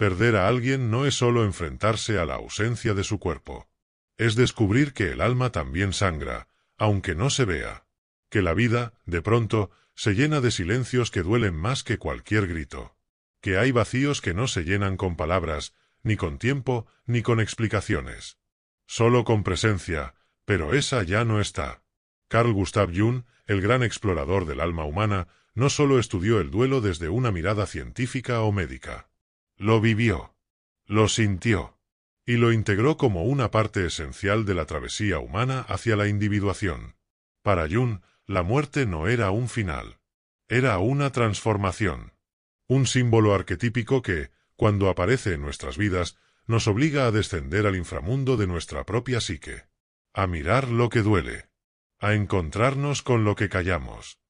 Perder a alguien no es solo enfrentarse a la ausencia de su cuerpo. Es descubrir que el alma también sangra, aunque no se vea. Que la vida, de pronto, se llena de silencios que duelen más que cualquier grito. Que hay vacíos que no se llenan con palabras, ni con tiempo, ni con explicaciones. Solo con presencia, pero esa ya no está. Carl Gustav Jung, el gran explorador del alma humana, no solo estudió el duelo desde una mirada científica o médica. Lo vivió, lo sintió, y lo integró como una parte esencial de la travesía humana hacia la individuación. Para Jung, la muerte no era un final, era una transformación. Un símbolo arquetípico que, cuando aparece en nuestras vidas, nos obliga a descender al inframundo de nuestra propia psique, a mirar lo que duele, a encontrarnos con lo que callamos.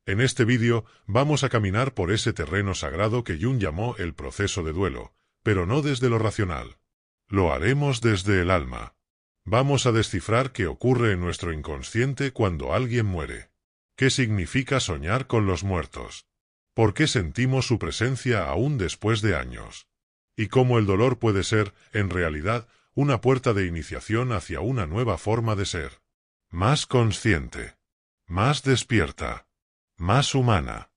En este vídeo vamos a caminar por ese terreno sagrado que Jung llamó el proceso de duelo, pero no desde lo racional. Lo haremos desde el alma. Vamos a descifrar qué ocurre en nuestro inconsciente cuando alguien muere. ¿Qué significa soñar con los muertos? ¿Por qué sentimos su presencia aún después de años? Y cómo el dolor puede ser, en realidad, una puerta de iniciación hacia una nueva forma de ser. Más consciente. Más despierta. Más humana.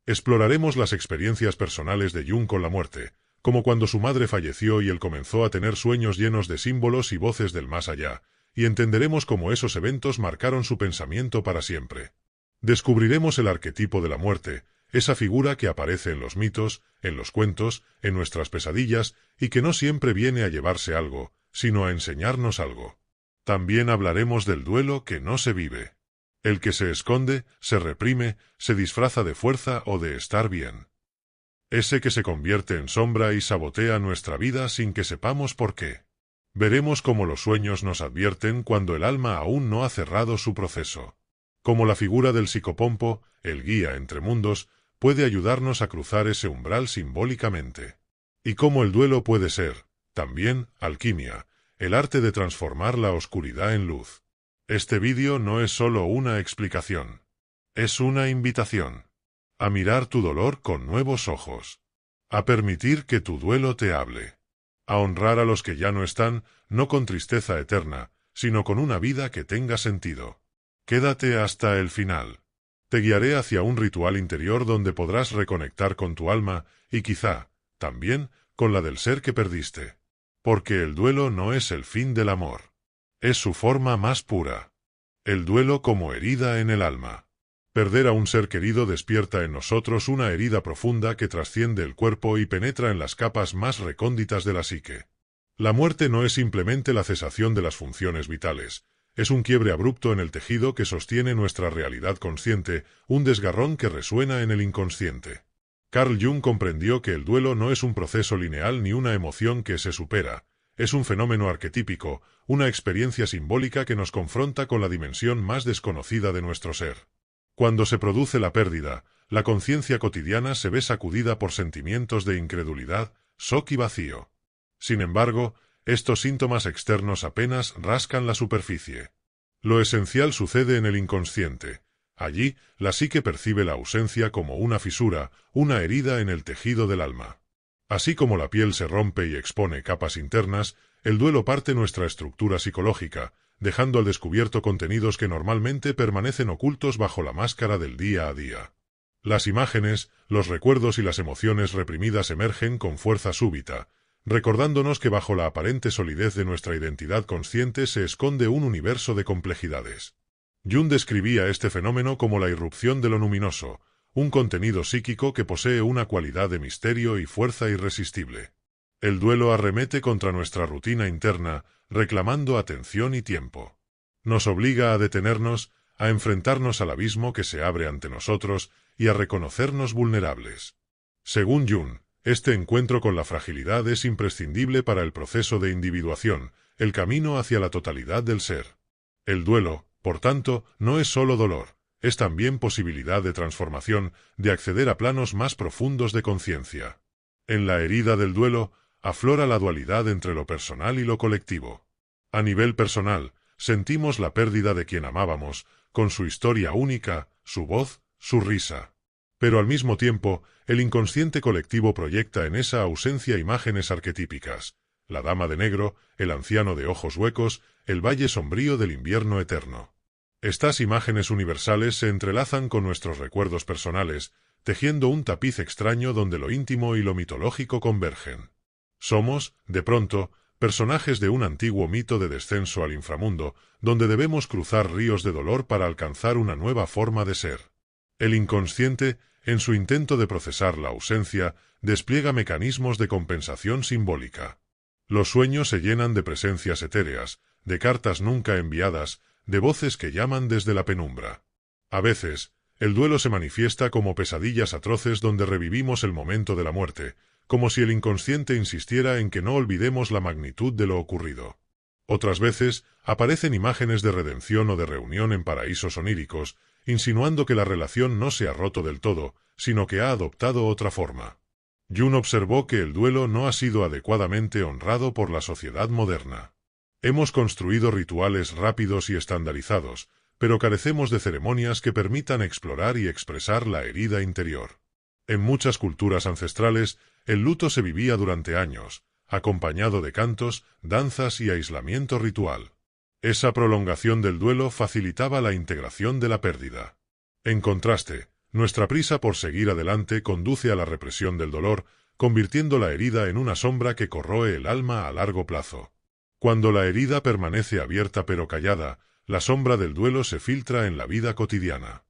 Exploraremos las experiencias personales de Jung con la muerte, como cuando su madre falleció y él comenzó a tener sueños llenos de símbolos y voces del más allá, y entenderemos cómo esos eventos marcaron su pensamiento para siempre. Descubriremos el arquetipo de la muerte, esa figura que aparece en los mitos, en los cuentos, en nuestras pesadillas, y que no siempre viene a llevarse algo, sino a enseñarnos algo. También hablaremos del duelo que no se vive. El que se esconde, se reprime, se disfraza de fuerza o de estar bien. Ese que se convierte en sombra y sabotea nuestra vida sin que sepamos por qué. Veremos cómo los sueños nos advierten cuando el alma aún no ha cerrado su proceso. Cómo la figura del psicopompo, el guía entre mundos, puede ayudarnos a cruzar ese umbral simbólicamente. Y cómo el duelo puede ser, también, alquimia, el arte de transformar la oscuridad en luz. Este vídeo no es solo una explicación. Es una invitación. A mirar tu dolor con nuevos ojos. A permitir que tu duelo te hable. A honrar a los que ya no están, no con tristeza eterna, sino con una vida que tenga sentido. Quédate hasta el final. Te guiaré hacia un ritual interior donde podrás reconectar con tu alma y quizá, también, con la del ser que perdiste. Porque el duelo no es el fin del amor. Es su forma más pura. El duelo como herida en el alma. Perder a un ser querido despierta en nosotros una herida profunda que trasciende el cuerpo y penetra en las capas más recónditas de la psique. La muerte no es simplemente la cesación de las funciones vitales. Es un quiebre abrupto en el tejido que sostiene nuestra realidad consciente, un desgarrón que resuena en el inconsciente. Carl Jung comprendió que el duelo no es un proceso lineal ni una emoción que se supera. Es un fenómeno arquetípico, una experiencia simbólica que nos confronta con la dimensión más desconocida de nuestro ser. Cuando se produce la pérdida, la conciencia cotidiana se ve sacudida por sentimientos de incredulidad, shock y vacío. Sin embargo, estos síntomas externos apenas rascan la superficie. Lo esencial sucede en el inconsciente. Allí, la psique percibe la ausencia como una fisura, una herida en el tejido del alma. Así como la piel se rompe y expone capas internas, el duelo parte nuestra estructura psicológica, dejando al descubierto contenidos que normalmente permanecen ocultos bajo la máscara del día a día. Las imágenes, los recuerdos y las emociones reprimidas emergen con fuerza súbita, recordándonos que bajo la aparente solidez de nuestra identidad consciente se esconde un universo de complejidades. Jung describía este fenómeno como la irrupción de lo luminoso, un contenido psíquico que posee una cualidad de misterio y fuerza irresistible. El duelo arremete contra nuestra rutina interna, reclamando atención y tiempo. Nos obliga a detenernos, a enfrentarnos al abismo que se abre ante nosotros y a reconocernos vulnerables. Según Jung, este encuentro con la fragilidad es imprescindible para el proceso de individuación, el camino hacia la totalidad del ser. El duelo, por tanto, no es solo dolor, es también posibilidad de transformación, de acceder a planos más profundos de conciencia. En la herida del duelo, aflora la dualidad entre lo personal y lo colectivo. A nivel personal, sentimos la pérdida de quien amábamos, con su historia única, su voz, su risa. Pero al mismo tiempo, el inconsciente colectivo proyecta en esa ausencia imágenes arquetípicas: la dama de negro, el anciano de ojos huecos, el valle sombrío del invierno eterno. Estas imágenes universales se entrelazan con nuestros recuerdos personales, tejiendo un tapiz extraño donde lo íntimo y lo mitológico convergen. Somos, de pronto, personajes de un antiguo mito de descenso al inframundo, donde debemos cruzar ríos de dolor para alcanzar una nueva forma de ser. El inconsciente, en su intento de procesar la ausencia, despliega mecanismos de compensación simbólica. Los sueños se llenan de presencias etéreas, de cartas nunca enviadas, de voces que llaman desde la penumbra. A veces, el duelo se manifiesta como pesadillas atroces donde revivimos el momento de la muerte, como si el inconsciente insistiera en que no olvidemos la magnitud de lo ocurrido. Otras veces, aparecen imágenes de redención o de reunión en paraísos oníricos, insinuando que la relación no se ha roto del todo, sino que ha adoptado otra forma. Jung observó que el duelo no ha sido adecuadamente honrado por la sociedad moderna. Hemos construido rituales rápidos y estandarizados, pero carecemos de ceremonias que permitan explorar y expresar la herida interior. En muchas culturas ancestrales, el luto se vivía durante años, acompañado de cantos, danzas y aislamiento ritual. Esa prolongación del duelo facilitaba la integración de la pérdida. En contraste, nuestra prisa por seguir adelante conduce a la represión del dolor, convirtiendo la herida en una sombra que corroe el alma a largo plazo. Cuando la herida permanece abierta pero callada, la sombra del duelo se filtra en la vida cotidiana.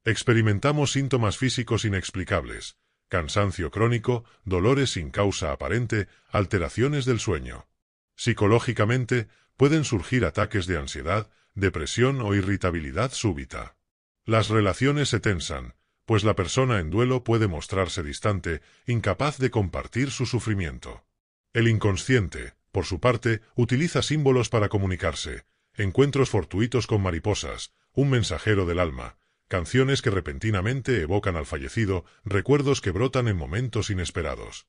Experimentamos síntomas físicos inexplicables: cansancio crónico, dolores sin causa aparente, alteraciones del sueño. Psicológicamente, pueden surgir ataques de ansiedad, depresión o irritabilidad súbita. Las relaciones se tensan, pues la persona en duelo puede mostrarse distante, incapaz de compartir su sufrimiento. El inconsciente, por su parte, utiliza símbolos para comunicarse: encuentros fortuitos con mariposas, un mensajero del alma, canciones que repentinamente evocan al fallecido, recuerdos que brotan en momentos inesperados.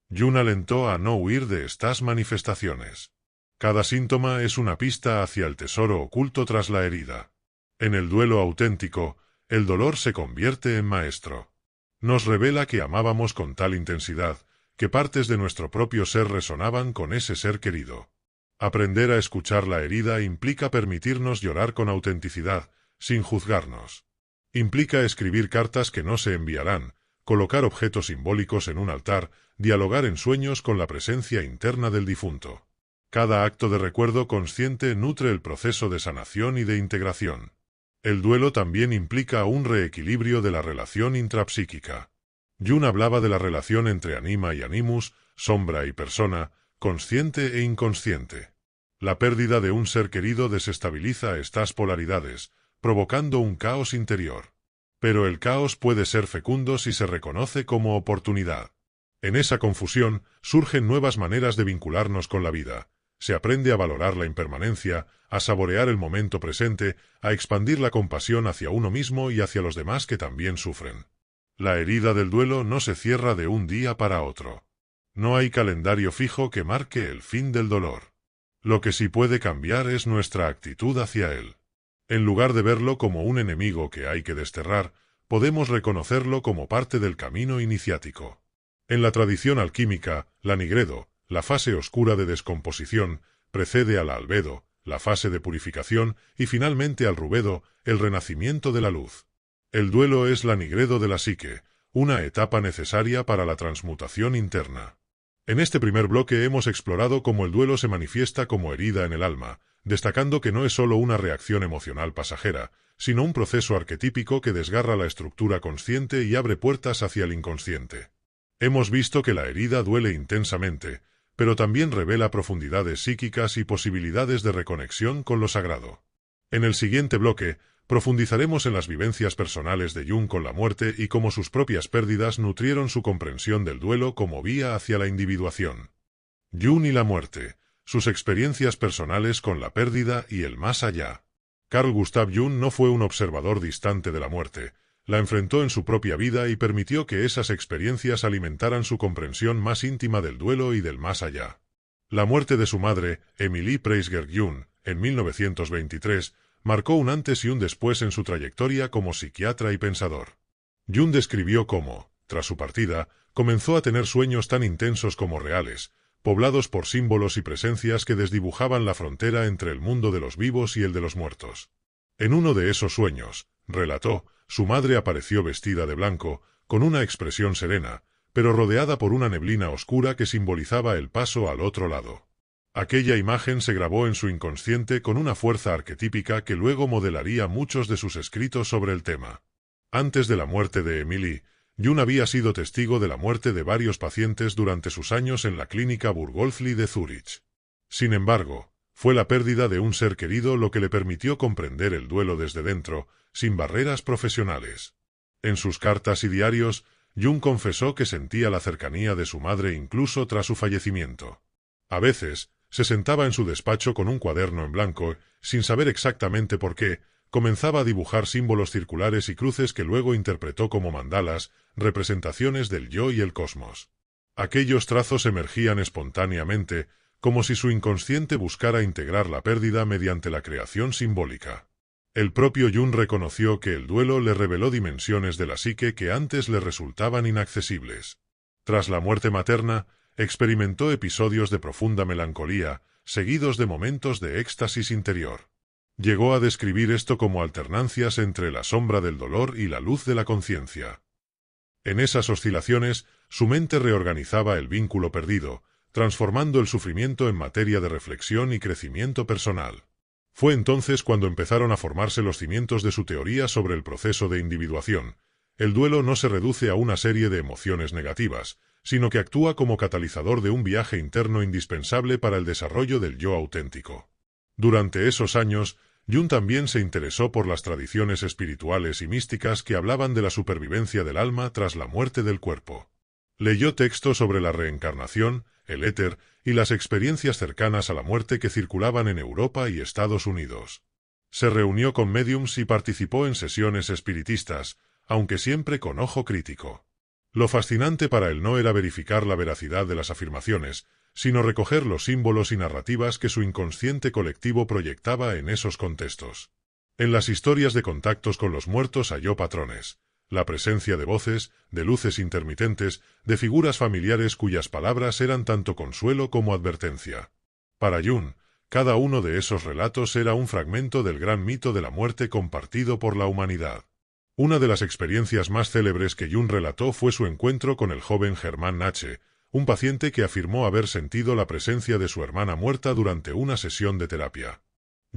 Jung alentó a no huir de estas manifestaciones. Cada síntoma es una pista hacia el tesoro oculto tras la herida. En el duelo auténtico, el dolor se convierte en maestro. Nos revela que amábamos con tal intensidad, que partes de nuestro propio ser resonaban con ese ser querido. Aprender a escuchar la herida implica permitirnos llorar con autenticidad, sin juzgarnos. Implica escribir cartas que no se enviarán, colocar objetos simbólicos en un altar, dialogar en sueños con la presencia interna del difunto. Cada acto de recuerdo consciente nutre el proceso de sanación y de integración. El duelo también implica un reequilibrio de la relación intrapsíquica. Jung hablaba de la relación entre anima y animus, sombra y persona, consciente e inconsciente. La pérdida de un ser querido desestabiliza estas polaridades, provocando un caos interior. Pero el caos puede ser fecundo si se reconoce como oportunidad. En esa confusión surgen nuevas maneras de vincularnos con la vida. Se aprende a valorar la impermanencia, a saborear el momento presente, a expandir la compasión hacia uno mismo y hacia los demás que también sufren. La herida del duelo no se cierra de un día para otro. No hay calendario fijo que marque el fin del dolor. Lo que sí puede cambiar es nuestra actitud hacia él. En lugar de verlo como un enemigo que hay que desterrar, podemos reconocerlo como parte del camino iniciático. En la tradición alquímica, la nigredo, la fase oscura de descomposición, precede a la albedo, la fase de purificación, y finalmente al rubedo, el renacimiento de la luz. El duelo es la nigredo de la psique, una etapa necesaria para la transmutación interna. En este primer bloque hemos explorado cómo el duelo se manifiesta como herida en el alma, destacando que no es solo una reacción emocional pasajera, sino un proceso arquetípico que desgarra la estructura consciente y abre puertas hacia el inconsciente. Hemos visto que la herida duele intensamente, pero también revela profundidades psíquicas y posibilidades de reconexión con lo sagrado. En el siguiente bloque, profundizaremos en las vivencias personales de Jung con la muerte y cómo sus propias pérdidas nutrieron su comprensión del duelo como vía hacia la individuación. Jung y la muerte, sus experiencias personales con la pérdida y el más allá. Carl Gustav Jung no fue un observador distante de la muerte, la enfrentó en su propia vida y permitió que esas experiencias alimentaran su comprensión más íntima del duelo y del más allá. La muerte de su madre, Emilie Preisger Jung, en 1923, marcó un antes y un después en su trayectoria como psiquiatra y pensador. Jung describió cómo, tras su partida, comenzó a tener sueños tan intensos como reales, poblados por símbolos y presencias que desdibujaban la frontera entre el mundo de los vivos y el de los muertos. En uno de esos sueños, relató, su madre apareció vestida de blanco, con una expresión serena, pero rodeada por una neblina oscura que simbolizaba el paso al otro lado. Aquella imagen se grabó en su inconsciente con una fuerza arquetípica que luego modelaría muchos de sus escritos sobre el tema. Antes de la muerte de Emily, Jung había sido testigo de la muerte de varios pacientes durante sus años en la clínica Burgolfli de Zúrich. Sin embargo, fue la pérdida de un ser querido lo que le permitió comprender el duelo desde dentro, sin barreras profesionales. En sus cartas y diarios, Jung confesó que sentía la cercanía de su madre incluso tras su fallecimiento. A veces, se sentaba en su despacho con un cuaderno en blanco, sin saber exactamente por qué, comenzaba a dibujar símbolos circulares y cruces que luego interpretó como mandalas, representaciones del yo y el cosmos. Aquellos trazos emergían espontáneamente, como si su inconsciente buscara integrar la pérdida mediante la creación simbólica. El propio Jung reconoció que el duelo le reveló dimensiones de la psique que antes le resultaban inaccesibles. Tras la muerte materna, experimentó episodios de profunda melancolía, seguidos de momentos de éxtasis interior. Llegó a describir esto como alternancias entre la sombra del dolor y la luz de la conciencia. En esas oscilaciones, su mente reorganizaba el vínculo perdido, transformando el sufrimiento en materia de reflexión y crecimiento personal. Fue entonces cuando empezaron a formarse los cimientos de su teoría sobre el proceso de individuación. El duelo no se reduce a una serie de emociones negativas, sino que actúa como catalizador de un viaje interno indispensable para el desarrollo del yo auténtico. Durante esos años, Jung también se interesó por las tradiciones espirituales y místicas que hablaban de la supervivencia del alma tras la muerte del cuerpo. Leyó textos sobre la reencarnación, el éter y las experiencias cercanas a la muerte que circulaban en Europa y Estados Unidos. Se reunió con médiums y participó en sesiones espiritistas, aunque siempre con ojo crítico. Lo fascinante para él no era verificar la veracidad de las afirmaciones, sino recoger los símbolos y narrativas que su inconsciente colectivo proyectaba en esos contextos. En las historias de contactos con los muertos halló patrones, la presencia de voces, de luces intermitentes, de figuras familiares cuyas palabras eran tanto consuelo como advertencia. Para Jung, cada uno de esos relatos era un fragmento del gran mito de la muerte compartido por la humanidad. Una de las experiencias más célebres que Jung relató fue su encuentro con el joven Germán Nache, un paciente que afirmó haber sentido la presencia de su hermana muerta durante una sesión de terapia.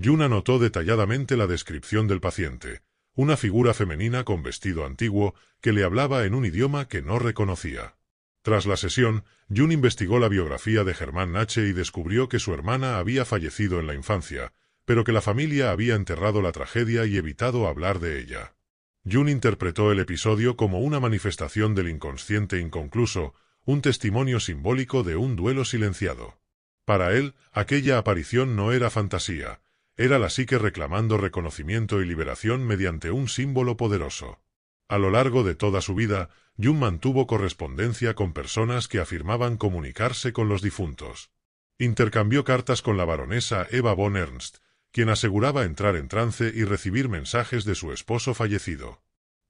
Jung anotó detalladamente la descripción del paciente, una figura femenina con vestido antiguo que le hablaba en un idioma que no reconocía. Tras la sesión, Jung investigó la biografía de Germán Nache y descubrió que su hermana había fallecido en la infancia, pero que la familia había enterrado la tragedia y evitado hablar de ella. Jung interpretó el episodio como una manifestación del inconsciente inconcluso, un testimonio simbólico de un duelo silenciado. Para él, aquella aparición no era fantasía, era la psique reclamando reconocimiento y liberación mediante un símbolo poderoso. A lo largo de toda su vida, Jung mantuvo correspondencia con personas que afirmaban comunicarse con los difuntos. Intercambió cartas con la baronesa Eva von Ernst, quien aseguraba entrar en trance y recibir mensajes de su esposo fallecido.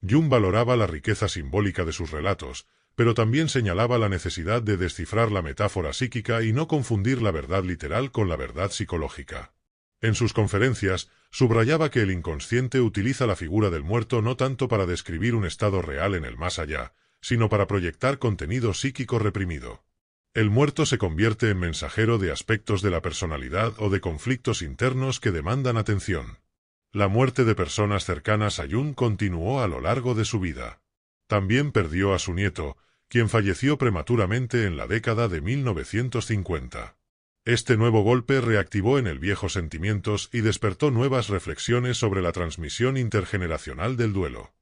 Jung valoraba la riqueza simbólica de sus relatos, pero también señalaba la necesidad de descifrar la metáfora psíquica y no confundir la verdad literal con la verdad psicológica. En sus conferencias, subrayaba que el inconsciente utiliza la figura del muerto no tanto para describir un estado real en el más allá, sino para proyectar contenido psíquico reprimido. El muerto se convierte en mensajero de aspectos de la personalidad o de conflictos internos que demandan atención. La muerte de personas cercanas a Jung continuó a lo largo de su vida. También perdió a su nieto, quien falleció prematuramente en la década de 1950. Este nuevo golpe reactivó en él viejos sentimientos y despertó nuevas reflexiones sobre la transmisión intergeneracional del duelo.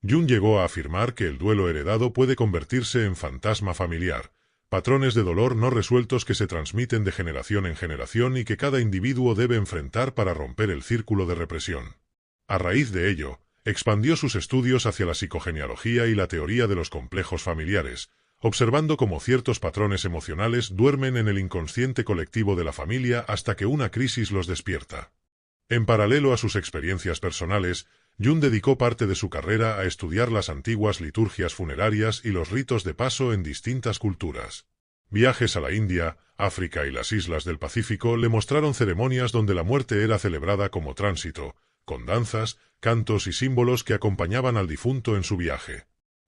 Jung llegó a afirmar que el duelo heredado puede convertirse en fantasma familiar, patrones de dolor no resueltos que se transmiten de generación en generación y que cada individuo debe enfrentar para romper el círculo de represión. A raíz de ello, expandió sus estudios hacia la psicogenealogía y la teoría de los complejos familiares, observando cómo ciertos patrones emocionales duermen en el inconsciente colectivo de la familia hasta que una crisis los despierta. En paralelo a sus experiencias personales, Jung dedicó parte de su carrera a estudiar las antiguas liturgias funerarias y los ritos de paso en distintas culturas. Viajes a la India, África y las islas del Pacífico le mostraron ceremonias donde la muerte era celebrada como tránsito, con danzas, cantos y símbolos que acompañaban al difunto en su viaje.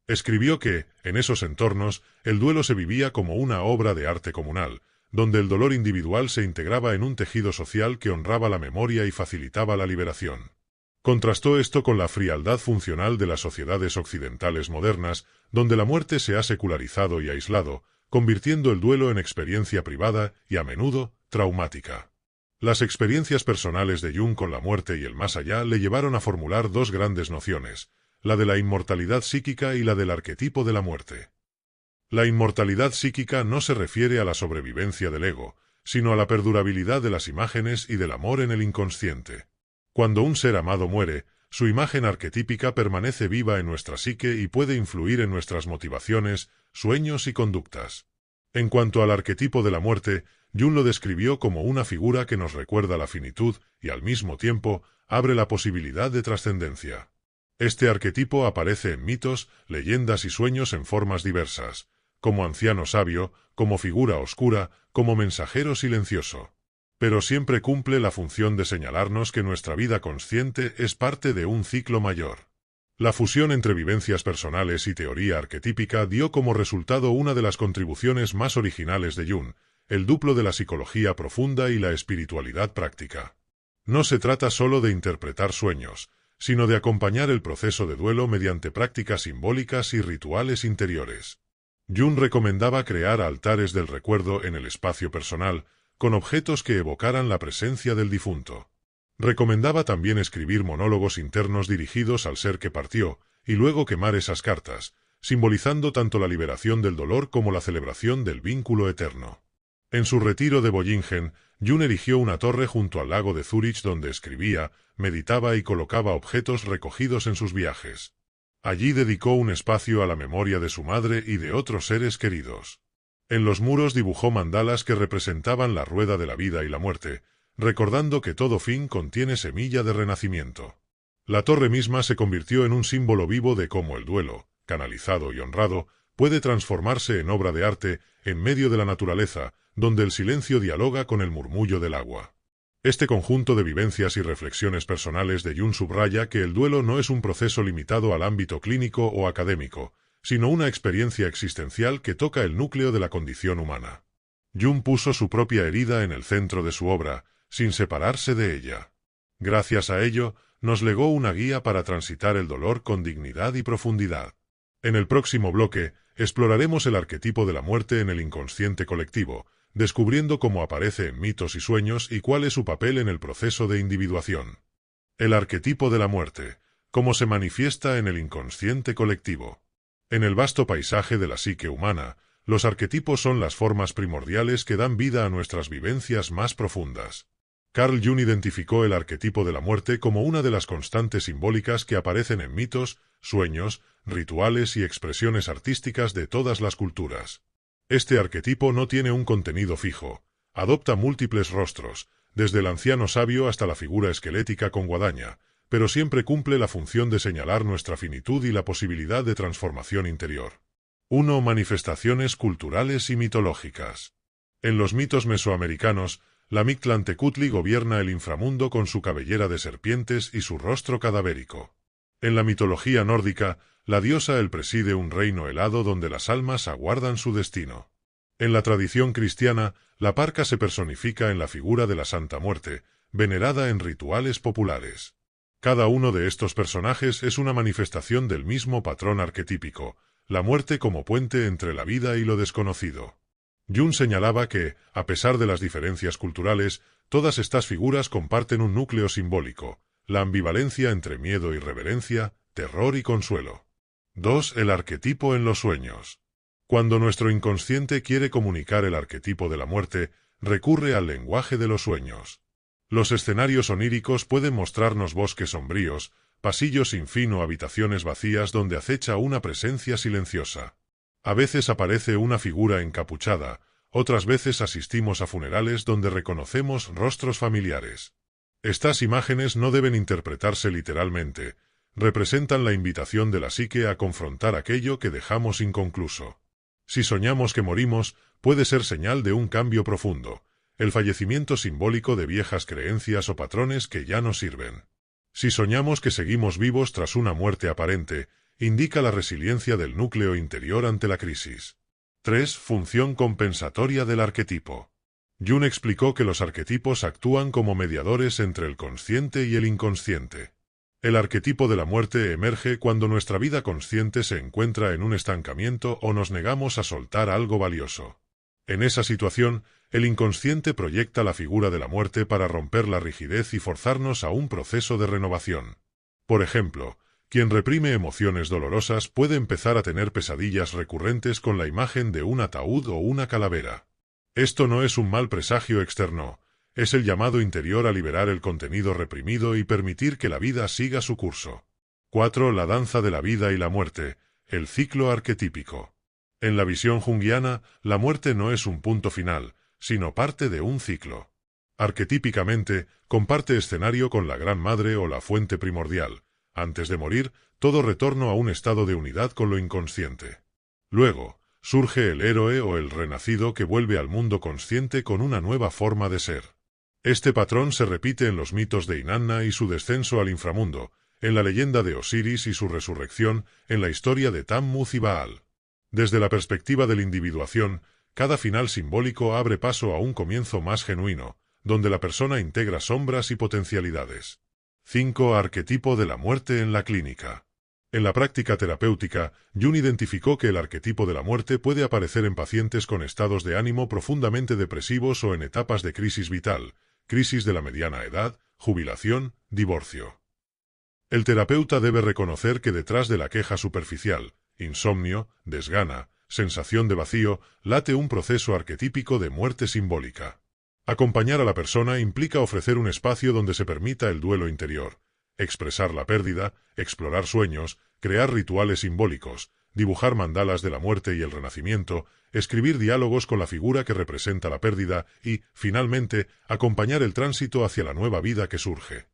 Escribió que, en esos entornos, el duelo se vivía como una obra de arte comunal, donde el dolor individual se integraba en un tejido social que honraba la memoria y facilitaba la liberación. Contrastó esto con la frialdad funcional de las sociedades occidentales modernas, donde la muerte se ha secularizado y aislado, convirtiendo el duelo en experiencia privada y, a menudo, traumática. Las experiencias personales de Jung con la muerte y el más allá le llevaron a formular dos grandes nociones, la de la inmortalidad psíquica y la del arquetipo de la muerte. La inmortalidad psíquica no se refiere a la sobrevivencia del ego, sino a la perdurabilidad de las imágenes y del amor en el inconsciente. Cuando un ser amado muere, su imagen arquetípica permanece viva en nuestra psique y puede influir en nuestras motivaciones, sueños y conductas. En cuanto al arquetipo de la muerte, Jung lo describió como una figura que nos recuerda la finitud y, al mismo tiempo, abre la posibilidad de trascendencia. Este arquetipo aparece en mitos, leyendas y sueños en formas diversas, como anciano sabio, como figura oscura, como mensajero silencioso. Pero siempre cumple la función de señalarnos que nuestra vida consciente es parte de un ciclo mayor. La fusión entre vivencias personales y teoría arquetípica dio como resultado una de las contribuciones más originales de Jung, el duplo de la psicología profunda y la espiritualidad práctica. No se trata solo de interpretar sueños, sino de acompañar el proceso de duelo mediante prácticas simbólicas y rituales interiores. Jung recomendaba crear altares del recuerdo en el espacio personal, con objetos que evocaran la presencia del difunto. Recomendaba también escribir monólogos internos dirigidos al ser que partió, y luego quemar esas cartas, simbolizando tanto la liberación del dolor como la celebración del vínculo eterno. En su retiro de Bollingen, Jung erigió una torre junto al lago de Zúrich donde escribía, meditaba y colocaba objetos recogidos en sus viajes. Allí dedicó un espacio a la memoria de su madre y de otros seres queridos. En los muros dibujó mandalas que representaban la rueda de la vida y la muerte, recordando que todo fin contiene semilla de renacimiento. La torre misma se convirtió en un símbolo vivo de cómo el duelo, canalizado y honrado, puede transformarse en obra de arte en medio de la naturaleza, donde el silencio dialoga con el murmullo del agua. Este conjunto de vivencias y reflexiones personales de Jung subraya que el duelo no es un proceso limitado al ámbito clínico o académico, sino una experiencia existencial que toca el núcleo de la condición humana. Jung puso su propia herida en el centro de su obra, sin separarse de ella. Gracias a ello, nos legó una guía para transitar el dolor con dignidad y profundidad. En el próximo bloque, exploraremos el arquetipo de la muerte en el inconsciente colectivo, descubriendo cómo aparece en mitos y sueños y cuál es su papel en el proceso de individuación. El arquetipo de la muerte, cómo se manifiesta en el inconsciente colectivo. En el vasto paisaje de la psique humana, los arquetipos son las formas primordiales que dan vida a nuestras vivencias más profundas. Carl Jung identificó el arquetipo de la muerte como una de las constantes simbólicas que aparecen en mitos, sueños, rituales y expresiones artísticas de todas las culturas. Este arquetipo no tiene un contenido fijo, adopta múltiples rostros, desde el anciano sabio hasta la figura esquelética con guadaña, pero siempre cumple la función de señalar nuestra finitud y la posibilidad de transformación interior. 1. Manifestaciones culturales y mitológicas. En los mitos mesoamericanos, la Mictlantecutli gobierna el inframundo con su cabellera de serpientes y su rostro cadavérico. En la mitología nórdica, la diosa El preside un reino helado donde las almas aguardan su destino. En la tradición cristiana, la parca se personifica en la figura de la Santa Muerte, venerada en rituales populares. Cada uno de estos personajes es una manifestación del mismo patrón arquetípico, la muerte como puente entre la vida y lo desconocido. Jung señalaba que, a pesar de las diferencias culturales, todas estas figuras comparten un núcleo simbólico, la ambivalencia entre miedo y reverencia, terror y consuelo. 2. El arquetipo en los sueños. Cuando nuestro inconsciente quiere comunicar el arquetipo de la muerte, recurre al lenguaje de los sueños. Los escenarios oníricos pueden mostrarnos bosques sombríos, pasillos sin fin o habitaciones vacías donde acecha una presencia silenciosa. A veces aparece una figura encapuchada, otras veces asistimos a funerales donde reconocemos rostros familiares. Estas imágenes no deben interpretarse literalmente, representan la invitación de la psique a confrontar aquello que dejamos inconcluso. Si soñamos que morimos, puede ser señal de un cambio profundo, el fallecimiento simbólico de viejas creencias o patrones que ya no sirven. Si soñamos que seguimos vivos tras una muerte aparente, indica la resiliencia del núcleo interior ante la crisis. 3. Función compensatoria del arquetipo. Jung explicó que los arquetipos actúan como mediadores entre el consciente y el inconsciente. El arquetipo de la muerte emerge cuando nuestra vida consciente se encuentra en un estancamiento o nos negamos a soltar algo valioso. En esa situación, el inconsciente proyecta la figura de la muerte para romper la rigidez y forzarnos a un proceso de renovación. Por ejemplo, quien reprime emociones dolorosas puede empezar a tener pesadillas recurrentes con la imagen de un ataúd o una calavera. Esto no es un mal presagio externo, es el llamado interior a liberar el contenido reprimido y permitir que la vida siga su curso. 4. La danza de la vida y la muerte, el ciclo arquetípico. En la visión junguiana, la muerte no es un punto final, sino parte de un ciclo. Arquetípicamente, comparte escenario con la Gran Madre o la fuente primordial. Antes de morir, todo retorno a un estado de unidad con lo inconsciente. Luego, surge el héroe o el renacido que vuelve al mundo consciente con una nueva forma de ser. Este patrón se repite en los mitos de Inanna y su descenso al inframundo, en la leyenda de Osiris y su resurrección, en la historia de Tammuz y Baal. Desde la perspectiva de la individuación, cada final simbólico abre paso a un comienzo más genuino, donde la persona integra sombras y potencialidades. 5. Arquetipo de la muerte en la clínica. En la práctica terapéutica, Jung identificó que el arquetipo de la muerte puede aparecer en pacientes con estados de ánimo profundamente depresivos o en etapas de crisis vital, crisis de la mediana edad, jubilación, divorcio. El terapeuta debe reconocer que detrás de la queja superficial, insomnio, desgana, sensación de vacío, late un proceso arquetípico de muerte simbólica. Acompañar a la persona implica ofrecer un espacio donde se permita el duelo interior, expresar la pérdida, explorar sueños, crear rituales simbólicos, dibujar mandalas de la muerte y el renacimiento, escribir diálogos con la figura que representa la pérdida y, finalmente, acompañar el tránsito hacia la nueva vida que surge.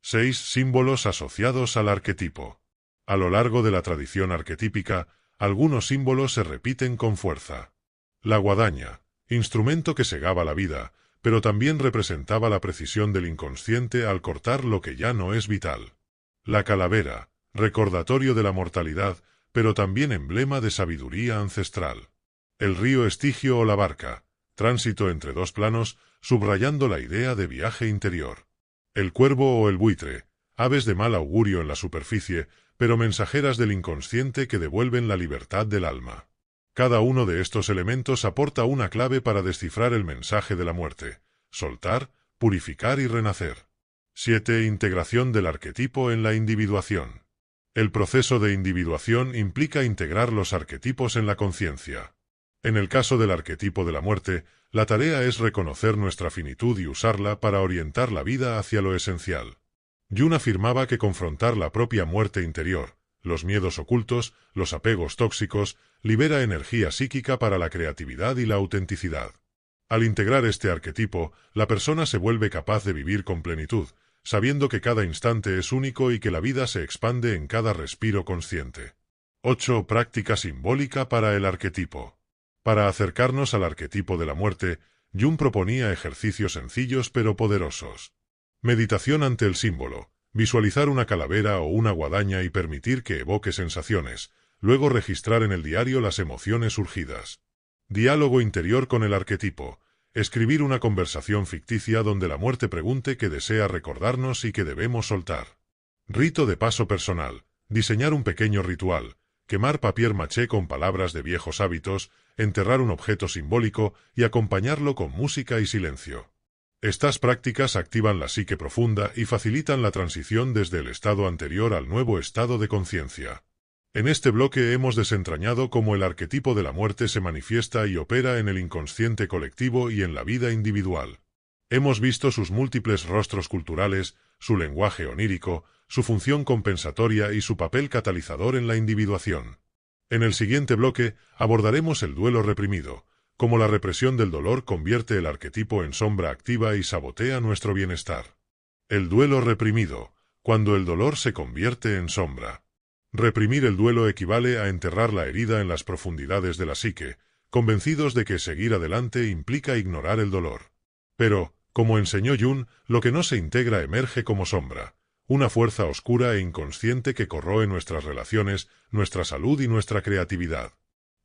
6. Símbolos asociados al arquetipo. A lo largo de la tradición arquetípica, algunos símbolos se repiten con fuerza. La guadaña, instrumento que segaba la vida, pero también representaba la precisión del inconsciente al cortar lo que ya no es vital. La calavera, recordatorio de la mortalidad, pero también emblema de sabiduría ancestral. El río Estigio o la barca, tránsito entre dos planos, subrayando la idea de viaje interior. El cuervo o el buitre, aves de mal augurio en la superficie, pero mensajeras del inconsciente que devuelven la libertad del alma. Cada uno de estos elementos aporta una clave para descifrar el mensaje de la muerte: soltar, purificar y renacer. 7. Integración del arquetipo en la individuación. El proceso de individuación implica integrar los arquetipos en la conciencia. En el caso del arquetipo de la muerte, la tarea es reconocer nuestra finitud y usarla para orientar la vida hacia lo esencial. Jung afirmaba que confrontar la propia muerte interior, los miedos ocultos, los apegos tóxicos, libera energía psíquica para la creatividad y la autenticidad. Al integrar este arquetipo, la persona se vuelve capaz de vivir con plenitud, sabiendo que cada instante es único y que la vida se expande en cada respiro consciente. 8. Práctica simbólica para el arquetipo. Para acercarnos al arquetipo de la muerte, Jung proponía ejercicios sencillos pero poderosos. Meditación ante el símbolo, visualizar una calavera o una guadaña y permitir que evoque sensaciones, luego registrar en el diario las emociones surgidas. Diálogo interior con el arquetipo, escribir una conversación ficticia donde la muerte pregunte qué desea recordarnos y qué debemos soltar. Rito de paso personal, diseñar un pequeño ritual, quemar papier maché con palabras de viejos hábitos, enterrar un objeto simbólico y acompañarlo con música y silencio. Estas prácticas activan la psique profunda y facilitan la transición desde el estado anterior al nuevo estado de conciencia. En este bloque hemos desentrañado cómo el arquetipo de la muerte se manifiesta y opera en el inconsciente colectivo y en la vida individual. Hemos visto sus múltiples rostros culturales, su lenguaje onírico, su función compensatoria y su papel catalizador en la individuación. En el siguiente bloque abordaremos el duelo reprimido, cómo la represión del dolor convierte el arquetipo en sombra activa y sabotea nuestro bienestar. El duelo reprimido, cuando el dolor se convierte en sombra. Reprimir el duelo equivale a enterrar la herida en las profundidades de la psique, convencidos de que seguir adelante implica ignorar el dolor. Pero, como enseñó Jung, lo que no se integra emerge como sombra, una fuerza oscura e inconsciente que corroe nuestras relaciones, nuestra salud y nuestra creatividad.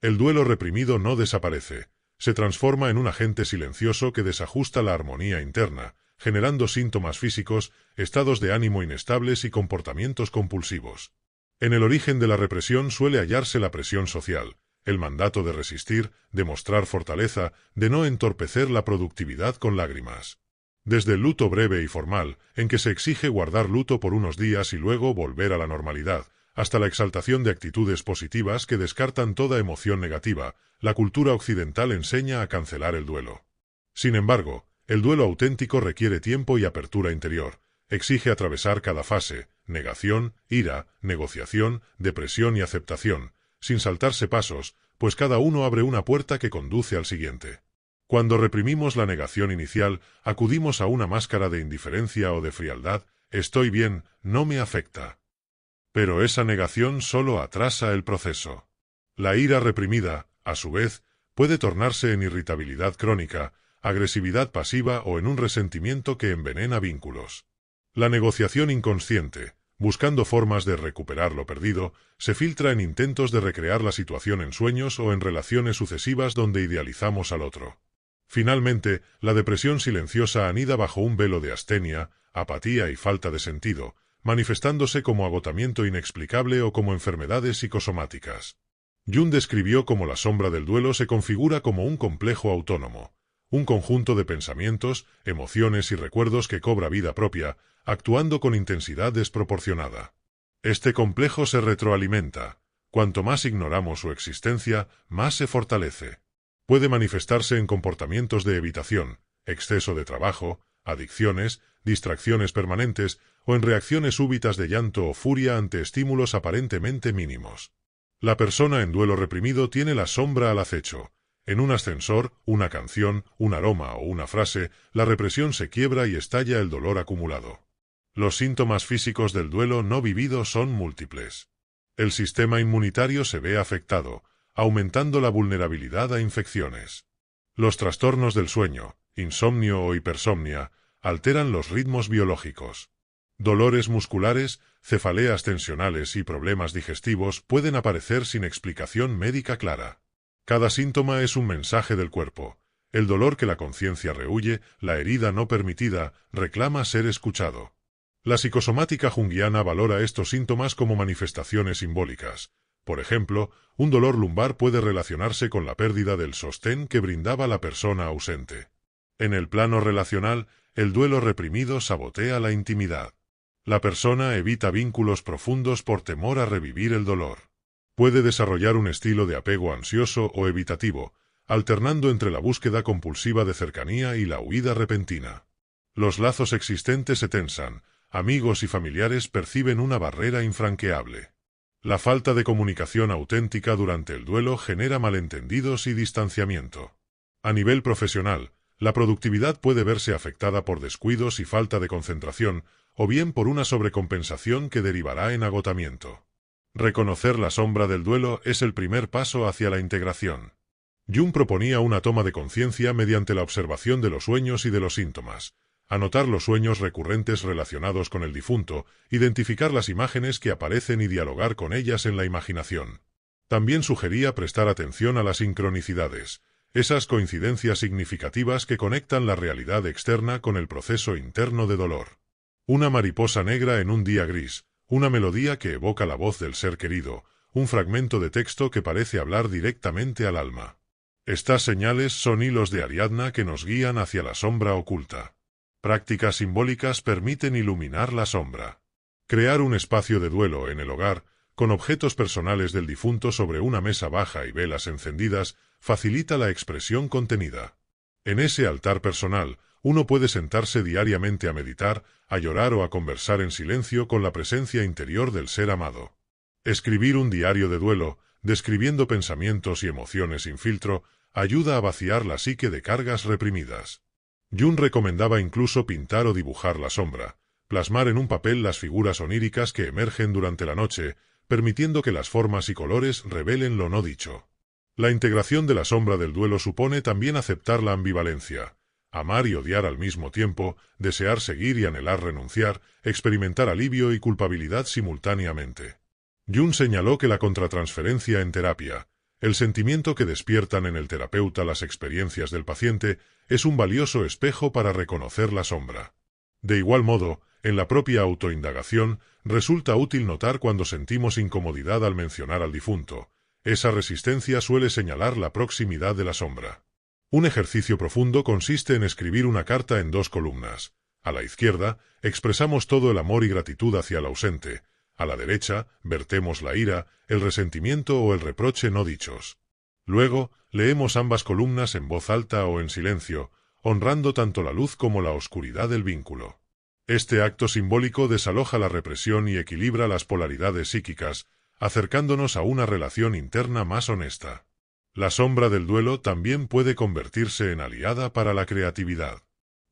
El duelo reprimido no desaparece, se transforma en un agente silencioso que desajusta la armonía interna, generando síntomas físicos, estados de ánimo inestables y comportamientos compulsivos. En el origen de la represión suele hallarse la presión social, el mandato de resistir, de mostrar fortaleza, de no entorpecer la productividad con lágrimas. Desde el luto breve y formal, en que se exige guardar luto por unos días y luego volver a la normalidad, hasta la exaltación de actitudes positivas que descartan toda emoción negativa, la cultura occidental enseña a cancelar el duelo. Sin embargo, el duelo auténtico requiere tiempo y apertura interior, exige atravesar cada fase, negación, ira, negociación, depresión y aceptación, sin saltarse pasos, pues cada uno abre una puerta que conduce al siguiente. Cuando reprimimos la negación inicial, acudimos a una máscara de indiferencia o de frialdad, estoy bien, no me afecta. Pero esa negación solo atrasa el proceso. La ira reprimida, a su vez, puede tornarse en irritabilidad crónica, agresividad pasiva o en un resentimiento que envenena vínculos. La negociación inconsciente, buscando formas de recuperar lo perdido, se filtra en intentos de recrear la situación en sueños o en relaciones sucesivas donde idealizamos al otro. Finalmente, la depresión silenciosa anida bajo un velo de astenia, apatía y falta de sentido, manifestándose como agotamiento inexplicable o como enfermedades psicosomáticas. Jung describió cómo la sombra del duelo se configura como un complejo autónomo, un conjunto de pensamientos, emociones y recuerdos que cobra vida propia, actuando con intensidad desproporcionada. Este complejo se retroalimenta. Cuanto más ignoramos su existencia, más se fortalece. Puede manifestarse en comportamientos de evitación, exceso de trabajo, adicciones, distracciones permanentes o en reacciones súbitas de llanto o furia ante estímulos aparentemente mínimos. La persona en duelo reprimido tiene la sombra al acecho. En un ascensor, una canción, un aroma o una frase, la represión se quiebra y estalla el dolor acumulado. Los síntomas físicos del duelo no vivido son múltiples. El sistema inmunitario se ve afectado, aumentando la vulnerabilidad a infecciones. Los trastornos del sueño, insomnio o hipersomnia, alteran los ritmos biológicos. Dolores musculares, cefaleas tensionales y problemas digestivos pueden aparecer sin explicación médica clara. Cada síntoma es un mensaje del cuerpo. El dolor que la conciencia rehúye, la herida no permitida, reclama ser escuchado. La psicosomática junguiana valora estos síntomas como manifestaciones simbólicas. Por ejemplo, un dolor lumbar puede relacionarse con la pérdida del sostén que brindaba la persona ausente. En el plano relacional, el duelo reprimido sabotea la intimidad. La persona evita vínculos profundos por temor a revivir el dolor. Puede desarrollar un estilo de apego ansioso o evitativo, alternando entre la búsqueda compulsiva de cercanía y la huida repentina. Los lazos existentes se tensan, amigos y familiares perciben una barrera infranqueable. La falta de comunicación auténtica durante el duelo genera malentendidos y distanciamiento. A nivel profesional, la productividad puede verse afectada por descuidos y falta de concentración, o bien por una sobrecompensación que derivará en agotamiento. Reconocer la sombra del duelo es el primer paso hacia la integración. Jung proponía una toma de conciencia mediante la observación de los sueños y de los síntomas, anotar los sueños recurrentes relacionados con el difunto, identificar las imágenes que aparecen y dialogar con ellas en la imaginación. También sugería prestar atención a las sincronicidades, esas coincidencias significativas que conectan la realidad externa con el proceso interno de dolor. Una mariposa negra en un día gris, una melodía que evoca la voz del ser querido, un fragmento de texto que parece hablar directamente al alma. Estas señales son hilos de Ariadna que nos guían hacia la sombra oculta. Prácticas simbólicas permiten iluminar la sombra. Crear un espacio de duelo en el hogar, con objetos personales del difunto sobre una mesa baja y velas encendidas, facilita la expresión contenida. En ese altar personal, uno puede sentarse diariamente a meditar, a llorar o a conversar en silencio con la presencia interior del ser amado. Escribir un diario de duelo, describiendo pensamientos y emociones sin filtro, ayuda a vaciar la psique de cargas reprimidas. Jung recomendaba incluso pintar o dibujar la sombra, plasmar en un papel las figuras oníricas que emergen durante la noche, permitiendo que las formas y colores revelen lo no dicho. La integración de la sombra del duelo supone también aceptar la ambivalencia, amar y odiar al mismo tiempo, desear seguir y anhelar renunciar, experimentar alivio y culpabilidad simultáneamente. Jung señaló que la contratransferencia en terapia, el sentimiento que despiertan en el terapeuta las experiencias del paciente, es un valioso espejo para reconocer la sombra. De igual modo, en la propia autoindagación, resulta útil notar cuando sentimos incomodidad al mencionar al difunto. Esa resistencia suele señalar la proximidad de la sombra. Un ejercicio profundo consiste en escribir una carta en 2 columnas. A la izquierda, expresamos todo el amor y gratitud hacia el ausente. A la derecha, vertemos la ira, el resentimiento o el reproche no dichos. Luego, leemos ambas columnas en voz alta o en silencio, honrando tanto la luz como la oscuridad del vínculo. Este acto simbólico desaloja la represión y equilibra las polaridades psíquicas, acercándonos a una relación interna más honesta. La sombra del duelo también puede convertirse en aliada para la creatividad.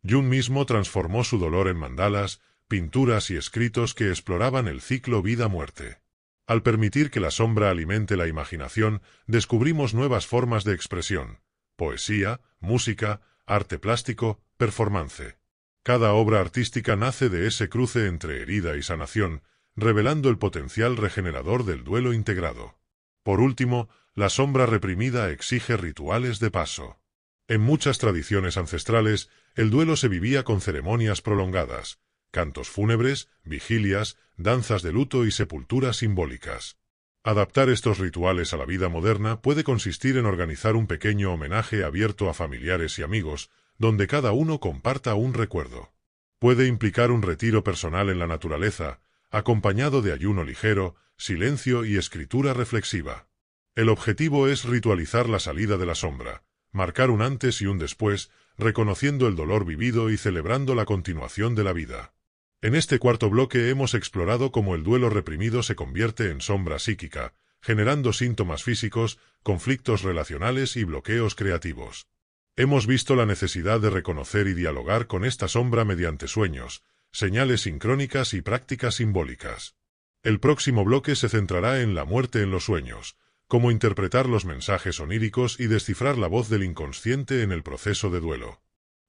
Jung mismo transformó su dolor en mandalas, pinturas y escritos que exploraban el ciclo vida-muerte. Al permitir que la sombra alimente la imaginación, descubrimos nuevas formas de expresión: poesía, música, arte plástico, performance. Cada obra artística nace de ese cruce entre herida y sanación, revelando el potencial regenerador del duelo integrado. Por último, la sombra reprimida exige rituales de paso. En muchas tradiciones ancestrales, el duelo se vivía con ceremonias prolongadas, cantos fúnebres, vigilias, danzas de luto y sepulturas simbólicas. Adaptar estos rituales a la vida moderna puede consistir en organizar un pequeño homenaje abierto a familiares y amigos, donde cada uno comparta un recuerdo. Puede implicar un retiro personal en la naturaleza, acompañado de ayuno ligero, silencio y escritura reflexiva. El objetivo es ritualizar la salida de la sombra, marcar un antes y un después, reconociendo el dolor vivido y celebrando la continuación de la vida. En este cuarto bloque hemos explorado cómo el duelo reprimido se convierte en sombra psíquica, generando síntomas físicos, conflictos relacionales y bloqueos creativos. Hemos visto la necesidad de reconocer y dialogar con esta sombra mediante sueños, señales sincrónicas y prácticas simbólicas. El próximo bloque se centrará en la muerte en los sueños, cómo interpretar los mensajes oníricos y descifrar la voz del inconsciente en el proceso de duelo.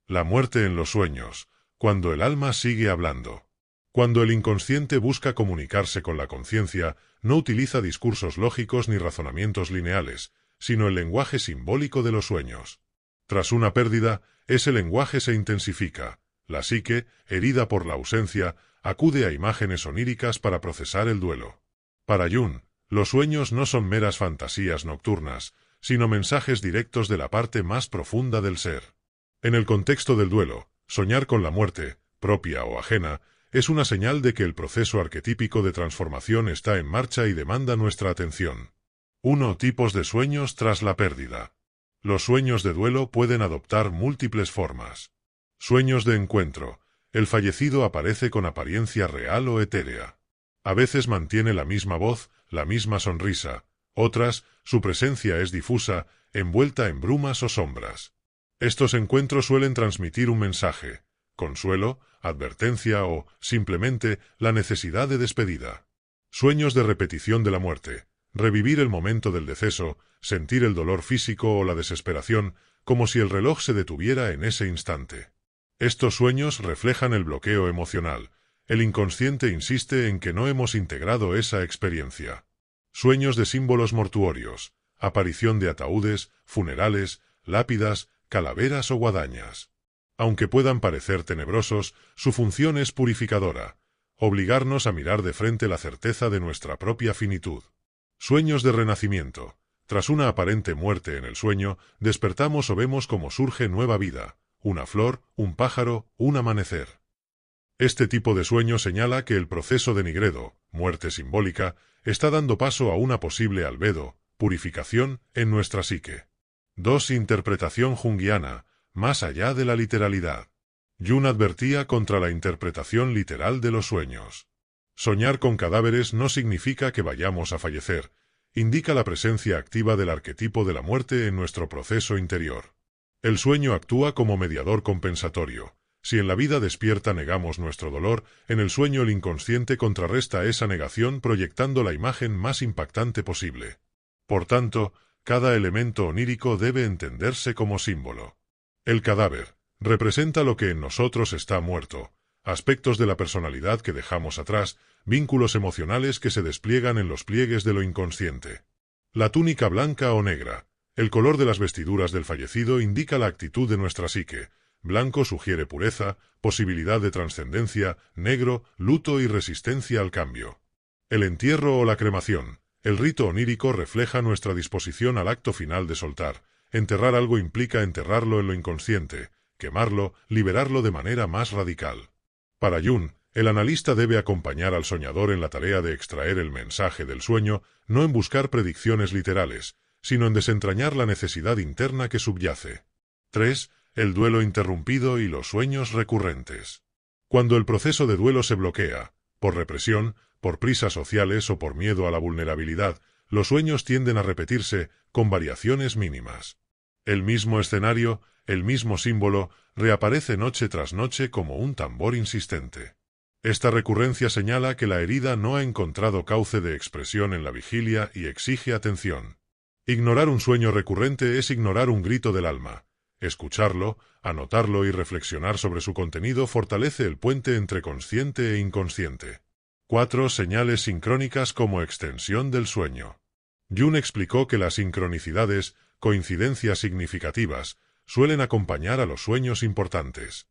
La muerte en los sueños, cuando el alma sigue hablando. Cuando el inconsciente busca comunicarse con la conciencia, no utiliza discursos lógicos ni razonamientos lineales, sino el lenguaje simbólico de los sueños. Tras una pérdida, ese lenguaje se intensifica. La psique, herida por la ausencia, acude a imágenes oníricas para procesar el duelo. Para Jung, los sueños no son meras fantasías nocturnas, sino mensajes directos de la parte más profunda del ser. En el contexto del duelo, soñar con la muerte, propia o ajena, es una señal de que el proceso arquetípico de transformación está en marcha y demanda nuestra atención. 1. Tipos de sueños tras la pérdida. Los sueños de duelo pueden adoptar múltiples formas. Sueños de encuentro. El fallecido aparece con apariencia real o etérea. A veces mantiene la misma voz, la misma sonrisa. Otras, su presencia es difusa, envuelta en brumas o sombras. Estos encuentros suelen transmitir un mensaje: consuelo, advertencia o, simplemente, la necesidad de despedida. Sueños de repetición de la muerte. Revivir el momento del deceso, sentir el dolor físico o la desesperación, como si el reloj se detuviera en ese instante. Estos sueños reflejan el bloqueo emocional. El inconsciente insiste en que no hemos integrado esa experiencia. Sueños de símbolos mortuorios. Aparición de ataúdes, funerales, lápidas, calaveras o guadañas. Aunque puedan parecer tenebrosos, su función es purificadora. Obligarnos a mirar de frente la certeza de nuestra propia finitud. Sueños de renacimiento. Tras una aparente muerte en el sueño, despertamos o vemos cómo surge nueva vida. Una flor, un pájaro, un amanecer. Este tipo de sueño señala que el proceso de nigredo, muerte simbólica, está dando paso a una posible albedo, purificación, en nuestra psique. 2. Interpretación junguiana, más allá de la literalidad. Jung advertía contra la interpretación literal de los sueños. Soñar con cadáveres no significa que vayamos a fallecer, indica la presencia activa del arquetipo de la muerte en nuestro proceso interior. El sueño actúa como mediador compensatorio. Si en la vida despierta negamos nuestro dolor, en el sueño el inconsciente contrarresta esa negación proyectando la imagen más impactante posible. Por tanto, cada elemento onírico debe entenderse como símbolo. El cadáver representa lo que en nosotros está muerto, aspectos de la personalidad que dejamos atrás, vínculos emocionales que se despliegan en los pliegues de lo inconsciente. La túnica blanca o negra. El color de las vestiduras del fallecido indica la actitud de nuestra psique. Blanco sugiere pureza, posibilidad de trascendencia, negro, luto y resistencia al cambio. El entierro o la cremación. El rito onírico refleja nuestra disposición al acto final de soltar. Enterrar algo implica enterrarlo en lo inconsciente, quemarlo, liberarlo de manera más radical. Para Jung, el analista debe acompañar al soñador en la tarea de extraer el mensaje del sueño, no en buscar predicciones literales, sino en desentrañar la necesidad interna que subyace. 3. El duelo interrumpido y los sueños recurrentes. Cuando el proceso de duelo se bloquea, por represión, por prisas sociales o por miedo a la vulnerabilidad, los sueños tienden a repetirse, con variaciones mínimas. El mismo escenario, el mismo símbolo, reaparece noche tras noche como un tambor insistente. Esta recurrencia señala que la herida no ha encontrado cauce de expresión en la vigilia y exige atención. Ignorar un sueño recurrente es ignorar un grito del alma. Escucharlo, anotarlo y reflexionar sobre su contenido fortalece el puente entre consciente e inconsciente. 4. Señales sincrónicas como extensión del sueño. Jung explicó que las sincronicidades, coincidencias significativas, suelen acompañar a los sueños importantes.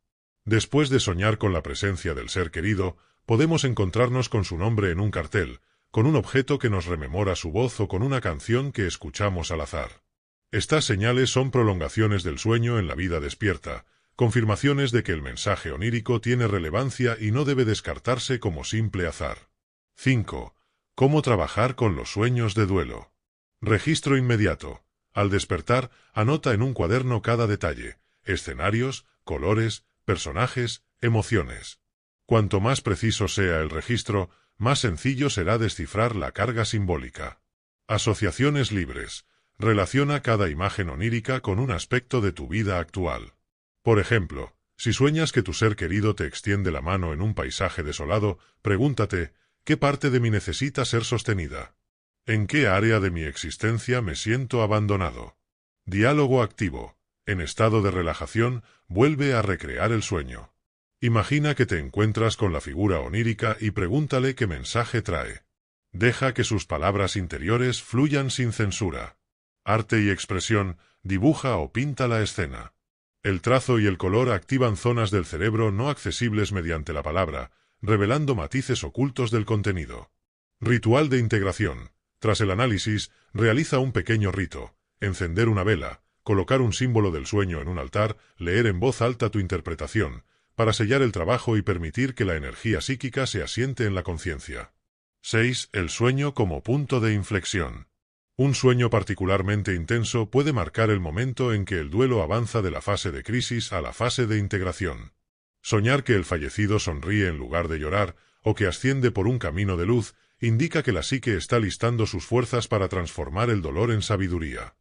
Después de soñar con la presencia del ser querido, podemos encontrarnos con su nombre en un cartel, con un objeto que nos rememora su voz o con una canción que escuchamos al azar. Estas señales son prolongaciones del sueño en la vida despierta, confirmaciones de que el mensaje onírico tiene relevancia y no debe descartarse como simple azar. 5. ¿Cómo trabajar con los sueños de duelo? Registro inmediato. Al despertar, anota en un cuaderno cada detalle, escenarios, colores, personajes, emociones. Cuanto más preciso sea el registro, más sencillo será descifrar la carga simbólica. Asociaciones libres. Relaciona cada imagen onírica con un aspecto de tu vida actual. Por ejemplo, si sueñas que tu ser querido te extiende la mano en un paisaje desolado, pregúntate, ¿qué parte de mí necesita ser sostenida? ¿En qué área de mi existencia me siento abandonado? Diálogo activo. En estado de relajación, vuelve a recrear el sueño. Imagina que te encuentras con la figura onírica y pregúntale qué mensaje trae. Deja que sus palabras interiores fluyan sin censura. Arte y expresión, dibuja o pinta la escena. El trazo y el color activan zonas del cerebro no accesibles mediante la palabra, revelando matices ocultos del contenido. Ritual de integración. Tras el análisis, realiza un pequeño rito: encender una vela, colocar un símbolo del sueño en un altar, leer en voz alta tu interpretación, para sellar el trabajo y permitir que la energía psíquica se asiente en la conciencia. 6. El sueño como punto de inflexión. Un sueño particularmente intenso puede marcar el momento en que el duelo avanza de la fase de crisis a la fase de integración. Soñar que el fallecido sonríe en lugar de llorar, o que asciende por un camino de luz, indica que la psique está listando sus fuerzas para transformar el dolor en sabiduría.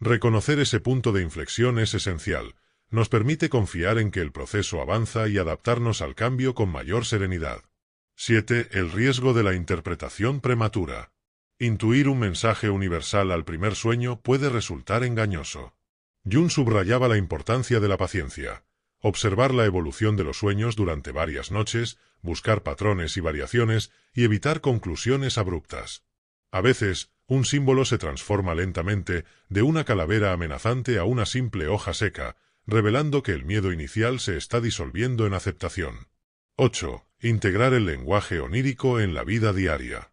Reconocer ese punto de inflexión es esencial. Nos permite confiar en que el proceso avanza y adaptarnos al cambio con mayor serenidad. 7. El riesgo de la interpretación prematura. Intuir un mensaje universal al primer sueño puede resultar engañoso. Jung subrayaba la importancia de la paciencia. Observar la evolución de los sueños durante varias noches, buscar patrones y variaciones, y evitar conclusiones abruptas. A veces, un símbolo se transforma lentamente de una calavera amenazante a una simple hoja seca, revelando que el miedo inicial se está disolviendo en aceptación. 8. Integrar el lenguaje onírico en la vida diaria.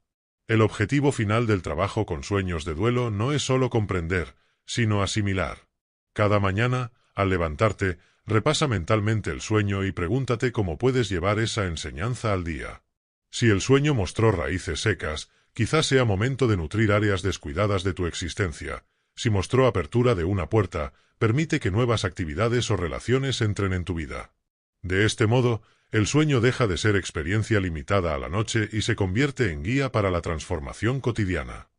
El objetivo final del trabajo con sueños de duelo no es solo comprender, sino asimilar. Cada mañana, al levantarte, repasa mentalmente el sueño y pregúntate cómo puedes llevar esa enseñanza al día. Si el sueño mostró raíces secas, quizás sea momento de nutrir áreas descuidadas de tu existencia. Si mostró apertura de una puerta, permite que nuevas actividades o relaciones entren en tu vida. De este modo, el sueño deja de ser experiencia limitada a la noche y se convierte en guía para la transformación cotidiana.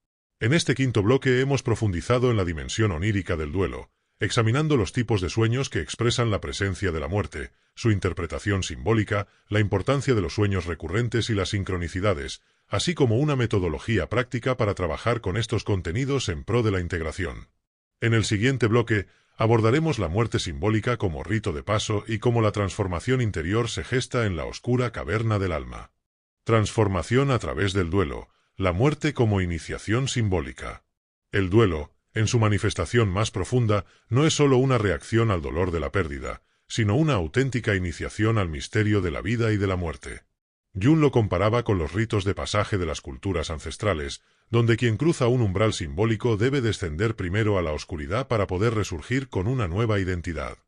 En este quinto bloque hemos profundizado en la dimensión onírica del duelo, examinando los tipos de sueños que expresan la presencia de la muerte, su interpretación simbólica, la importancia de los sueños recurrentes y las sincronicidades, así como una metodología práctica para trabajar con estos contenidos en pro de la integración. En el siguiente bloque, abordaremos la muerte simbólica como rito de paso y cómo la transformación interior se gesta en la oscura caverna del alma. Transformación a través del duelo, la muerte como iniciación simbólica. El duelo, en su manifestación más profunda, no es sólo una reacción al dolor de la pérdida, sino una auténtica iniciación al misterio de la vida y de la muerte. Jung lo comparaba con los ritos de pasaje de las culturas ancestrales, donde quien cruza un umbral simbólico debe descender primero a la oscuridad para poder resurgir con una nueva identidad.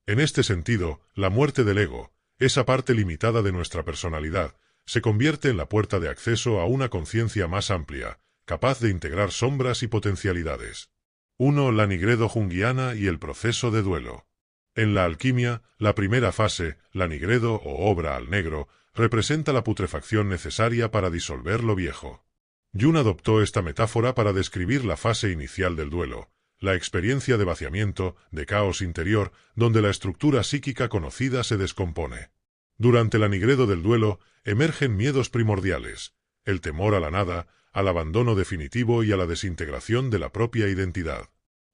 En este sentido, la muerte del ego, esa parte limitada de nuestra personalidad, se convierte en la puerta de acceso a una conciencia más amplia, capaz de integrar sombras y potencialidades. 1. La nigredo junguiana y el proceso de duelo. En la alquimia, la primera fase, la nigredo o obra al negro, representa la putrefacción necesaria para disolver lo viejo. Jung adoptó esta metáfora para describir la fase inicial del duelo, la experiencia de vaciamiento, de caos interior, donde la estructura psíquica conocida se descompone. Durante la nigredo del duelo, emergen miedos primordiales, el temor a la nada, al abandono definitivo y a la desintegración de la propia identidad.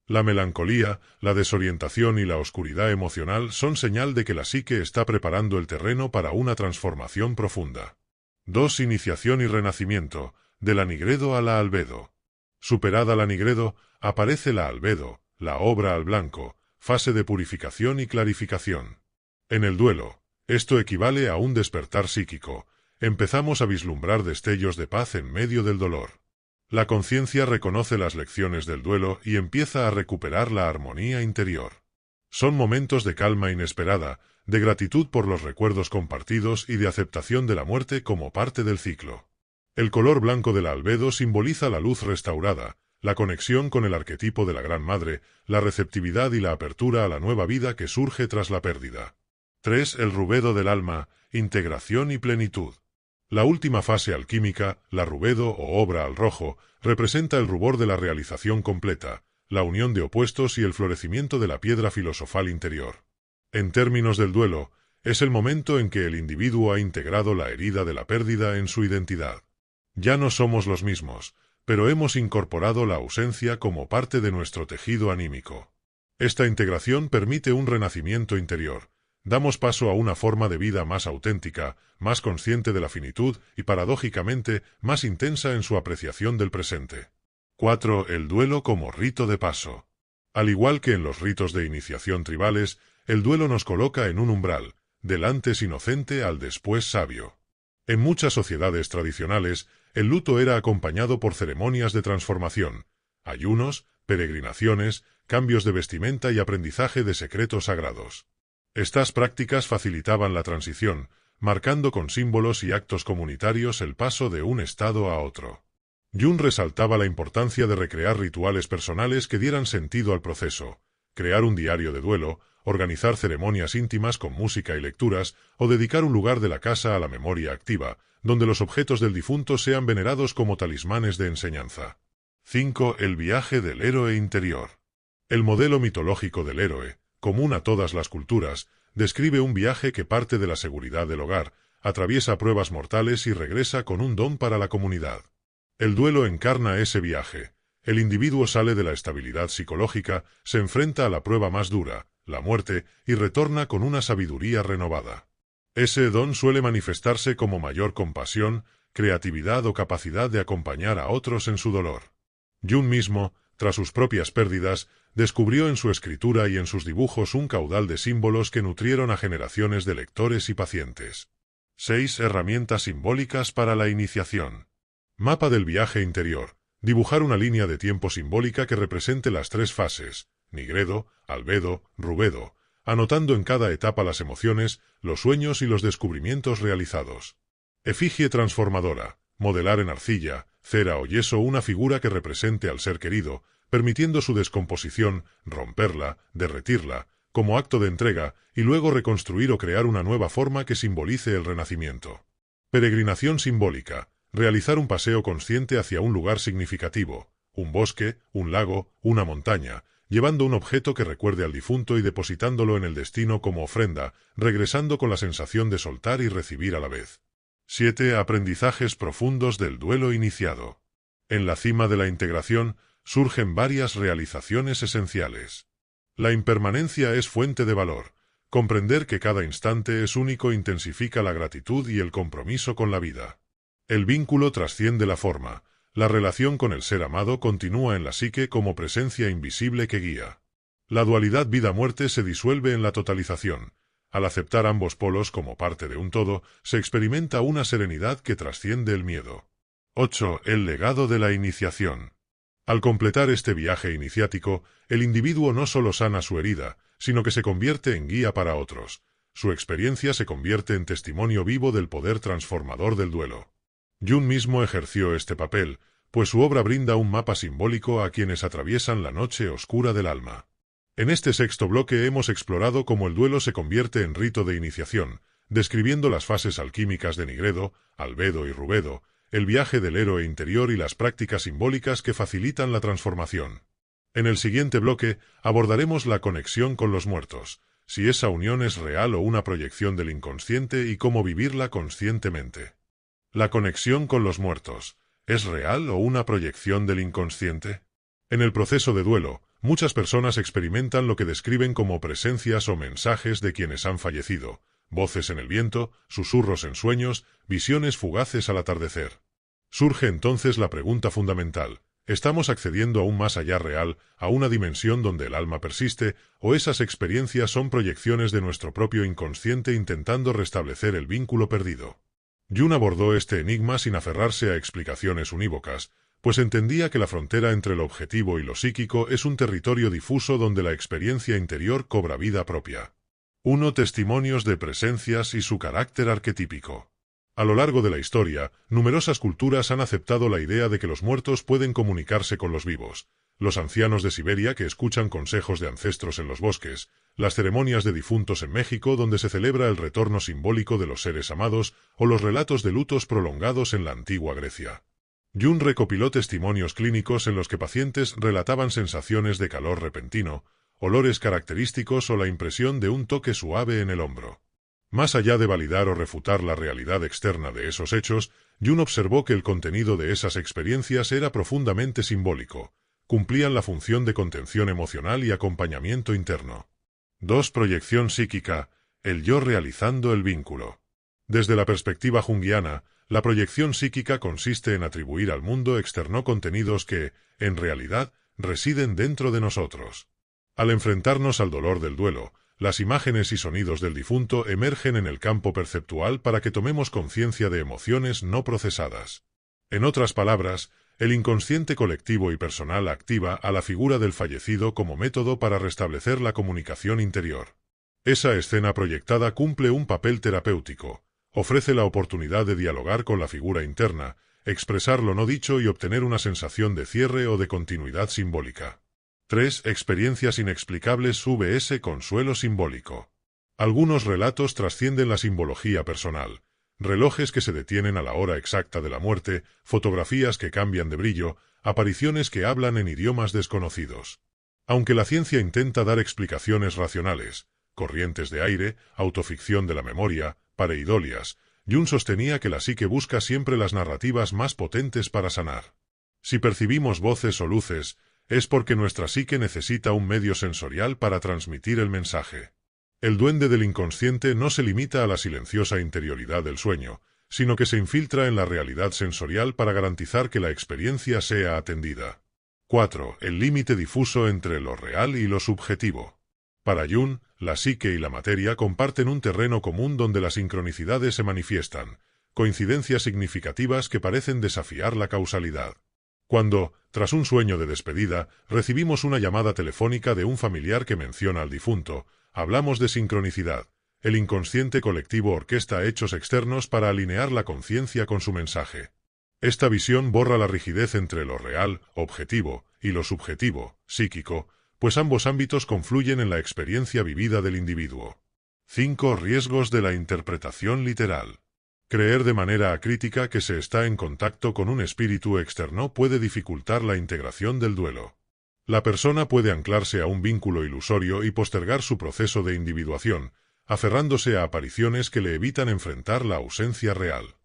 La melancolía, la desorientación y la oscuridad emocional son señal de que la psique está preparando el terreno para una transformación profunda. 2. Iniciación y renacimiento, de la nigredo a la albedo. Superada la nigredo, aparece la albedo, la obra al blanco, fase de purificación y clarificación. En el duelo, esto equivale a un despertar psíquico. Empezamos a vislumbrar destellos de paz en medio del dolor. La conciencia reconoce las lecciones del duelo y empieza a recuperar la armonía interior. Son momentos de calma inesperada, de gratitud por los recuerdos compartidos y de aceptación de la muerte como parte del ciclo. El color blanco de la albedo simboliza la luz restaurada, la conexión con el arquetipo de la Gran Madre, la receptividad y la apertura a la nueva vida que surge tras la pérdida. 3. El rubedo del alma, integración y plenitud. La última fase alquímica, la rubedo o obra al rojo, representa el rubor de la realización completa, la unión de opuestos y el florecimiento de la piedra filosofal interior. En términos del duelo, es el momento en que el individuo ha integrado la herida de la pérdida en su identidad. Ya no somos los mismos, pero hemos incorporado la ausencia como parte de nuestro tejido anímico. Esta integración permite un renacimiento interior. Damos paso a una forma de vida más auténtica, más consciente de la finitud y, paradójicamente, más intensa en su apreciación del presente. 4. El duelo como rito de paso. Al igual que en los ritos de iniciación tribales, el duelo nos coloca en un umbral, del antes inocente al después sabio. En muchas sociedades tradicionales, el luto era acompañado por ceremonias de transformación, ayunos, peregrinaciones, cambios de vestimenta y aprendizaje de secretos sagrados. Estas prácticas facilitaban la transición, marcando con símbolos y actos comunitarios el paso de un estado a otro. Jung resaltaba la importancia de recrear rituales personales que dieran sentido al proceso, crear un diario de duelo, organizar ceremonias íntimas con música y lecturas, o dedicar un lugar de la casa a la memoria activa, donde los objetos del difunto sean venerados como talismanes de enseñanza. 5. El viaje del héroe interior. El modelo mitológico del héroe, común a todas las culturas, describe un viaje que parte de la seguridad del hogar, atraviesa pruebas mortales y regresa con un don para la comunidad. El duelo encarna ese viaje. El individuo sale de la estabilidad psicológica, se enfrenta a la prueba más dura, la muerte, y retorna con una sabiduría renovada. Ese don suele manifestarse como mayor compasión, creatividad o capacidad de acompañar a otros en su dolor. Jung mismo, tras sus propias pérdidas, descubrió en su escritura y en sus dibujos un caudal de símbolos que nutrieron a generaciones de lectores y pacientes. 6. Herramientas simbólicas para la iniciación. Mapa del viaje interior. Dibujar una línea de tiempo simbólica que represente las tres fases, nigredo, albedo, rubedo, anotando en cada etapa las emociones, los sueños y los descubrimientos realizados. Efigie transformadora. Modelar en arcilla, cera o yeso una figura que represente al ser querido, permitiendo su descomposición, romperla, derretirla, como acto de entrega, y luego reconstruir o crear una nueva forma que simbolice el renacimiento. Peregrinación simbólica. Realizar un paseo consciente hacia un lugar significativo, un bosque, un lago, una montaña, llevando un objeto que recuerde al difunto y depositándolo en el destino como ofrenda, regresando con la sensación de soltar y recibir a la vez. 7. Aprendizajes profundos del duelo iniciado. En la cima de la integración surgen varias realizaciones esenciales. La impermanencia es fuente de valor. Comprender que cada instante es único intensifica la gratitud y el compromiso con la vida. El vínculo trasciende la forma. La relación con el ser amado continúa en la psique como presencia invisible que guía. La dualidad vida-muerte se disuelve en la totalización. Al aceptar ambos polos como parte de un todo, se experimenta una serenidad que trasciende el miedo. 8. El legado de la iniciación. Al completar este viaje iniciático, el individuo no solo sana su herida, sino que se convierte en guía para otros. Su experiencia se convierte en testimonio vivo del poder transformador del duelo. Jung mismo ejerció este papel, pues su obra brinda un mapa simbólico a quienes atraviesan la noche oscura del alma. En este sexto bloque hemos explorado cómo el duelo se convierte en rito de iniciación, describiendo las fases alquímicas de Nigredo, Albedo y Rubedo, el viaje del héroe interior y las prácticas simbólicas que facilitan la transformación. En el siguiente bloque abordaremos la conexión con los muertos, si esa unión es real o una proyección del inconsciente y cómo vivirla conscientemente. La conexión con los muertos, ¿es real o una proyección del inconsciente? En el proceso de duelo, muchas personas experimentan lo que describen como presencias o mensajes de quienes han fallecido, voces en el viento, susurros en sueños, visiones fugaces al atardecer. Surge entonces la pregunta fundamental: ¿estamos accediendo a un más allá real, a una dimensión donde el alma persiste, o esas experiencias son proyecciones de nuestro propio inconsciente intentando restablecer el vínculo perdido? Jung abordó este enigma sin aferrarse a explicaciones unívocas, pues entendía que la frontera entre lo objetivo y lo psíquico es un territorio difuso donde la experiencia interior cobra vida propia. 1. Testimonios de presencias y su carácter arquetípico. A lo largo de la historia, numerosas culturas han aceptado la idea de que los muertos pueden comunicarse con los vivos. Los ancianos de Siberia que escuchan consejos de ancestros en los bosques, las ceremonias de difuntos en México donde se celebra el retorno simbólico de los seres amados, o los relatos de lutos prolongados en la antigua Grecia. Jung recopiló testimonios clínicos en los que pacientes relataban sensaciones de calor repentino, olores característicos o la impresión de un toque suave en el hombro. Más allá de validar o refutar la realidad externa de esos hechos, Jung observó que el contenido de esas experiencias era profundamente simbólico. Cumplían la función de contención emocional y acompañamiento interno. 2. Proyección psíquica, el yo realizando el vínculo. Desde la perspectiva junguiana, la proyección psíquica consiste en atribuir al mundo externo contenidos que, en realidad, residen dentro de nosotros. Al enfrentarnos al dolor del duelo, las imágenes y sonidos del difunto emergen en el campo perceptual para que tomemos conciencia de emociones no procesadas. En otras palabras, el inconsciente colectivo y personal activa a la figura del fallecido como método para restablecer la comunicación interior. Esa escena proyectada cumple un papel terapéutico, ofrece la oportunidad de dialogar con la figura interna, expresar lo no dicho y obtener una sensación de cierre o de continuidad simbólica. 3. Experiencias inexplicables VS consuelo simbólico. Algunos relatos trascienden la simbología personal. Relojes que se detienen a la hora exacta de la muerte, fotografías que cambian de brillo, apariciones que hablan en idiomas desconocidos. Aunque la ciencia intenta dar explicaciones racionales, corrientes de aire, autoficción de la memoria, pareidolias, Jung sostenía que la psique busca siempre las narrativas más potentes para sanar. Si percibimos voces o luces, es porque nuestra psique necesita un medio sensorial para transmitir el mensaje. El duende del inconsciente no se limita a la silenciosa interioridad del sueño, sino que se infiltra en la realidad sensorial para garantizar que la experiencia sea atendida. 4. El límite difuso entre lo real y lo subjetivo. Para Jung, la psique y la materia comparten un terreno común donde las sincronicidades se manifiestan, coincidencias significativas que parecen desafiar la causalidad. Cuando, tras un sueño de despedida, recibimos una llamada telefónica de un familiar que menciona al difunto, hablamos de sincronicidad. El inconsciente colectivo orquesta hechos externos para alinear la conciencia con su mensaje. Esta visión borra la rigidez entre lo real, objetivo, y lo subjetivo, psíquico, pues ambos ámbitos confluyen en la experiencia vivida del individuo. 5. Riesgos de la interpretación literal. Creer de manera acrítica que se está en contacto con un espíritu externo puede dificultar la integración del duelo. La persona puede anclarse a un vínculo ilusorio y postergar su proceso de individuación, aferrándose a apariciones que le evitan enfrentar la ausencia real.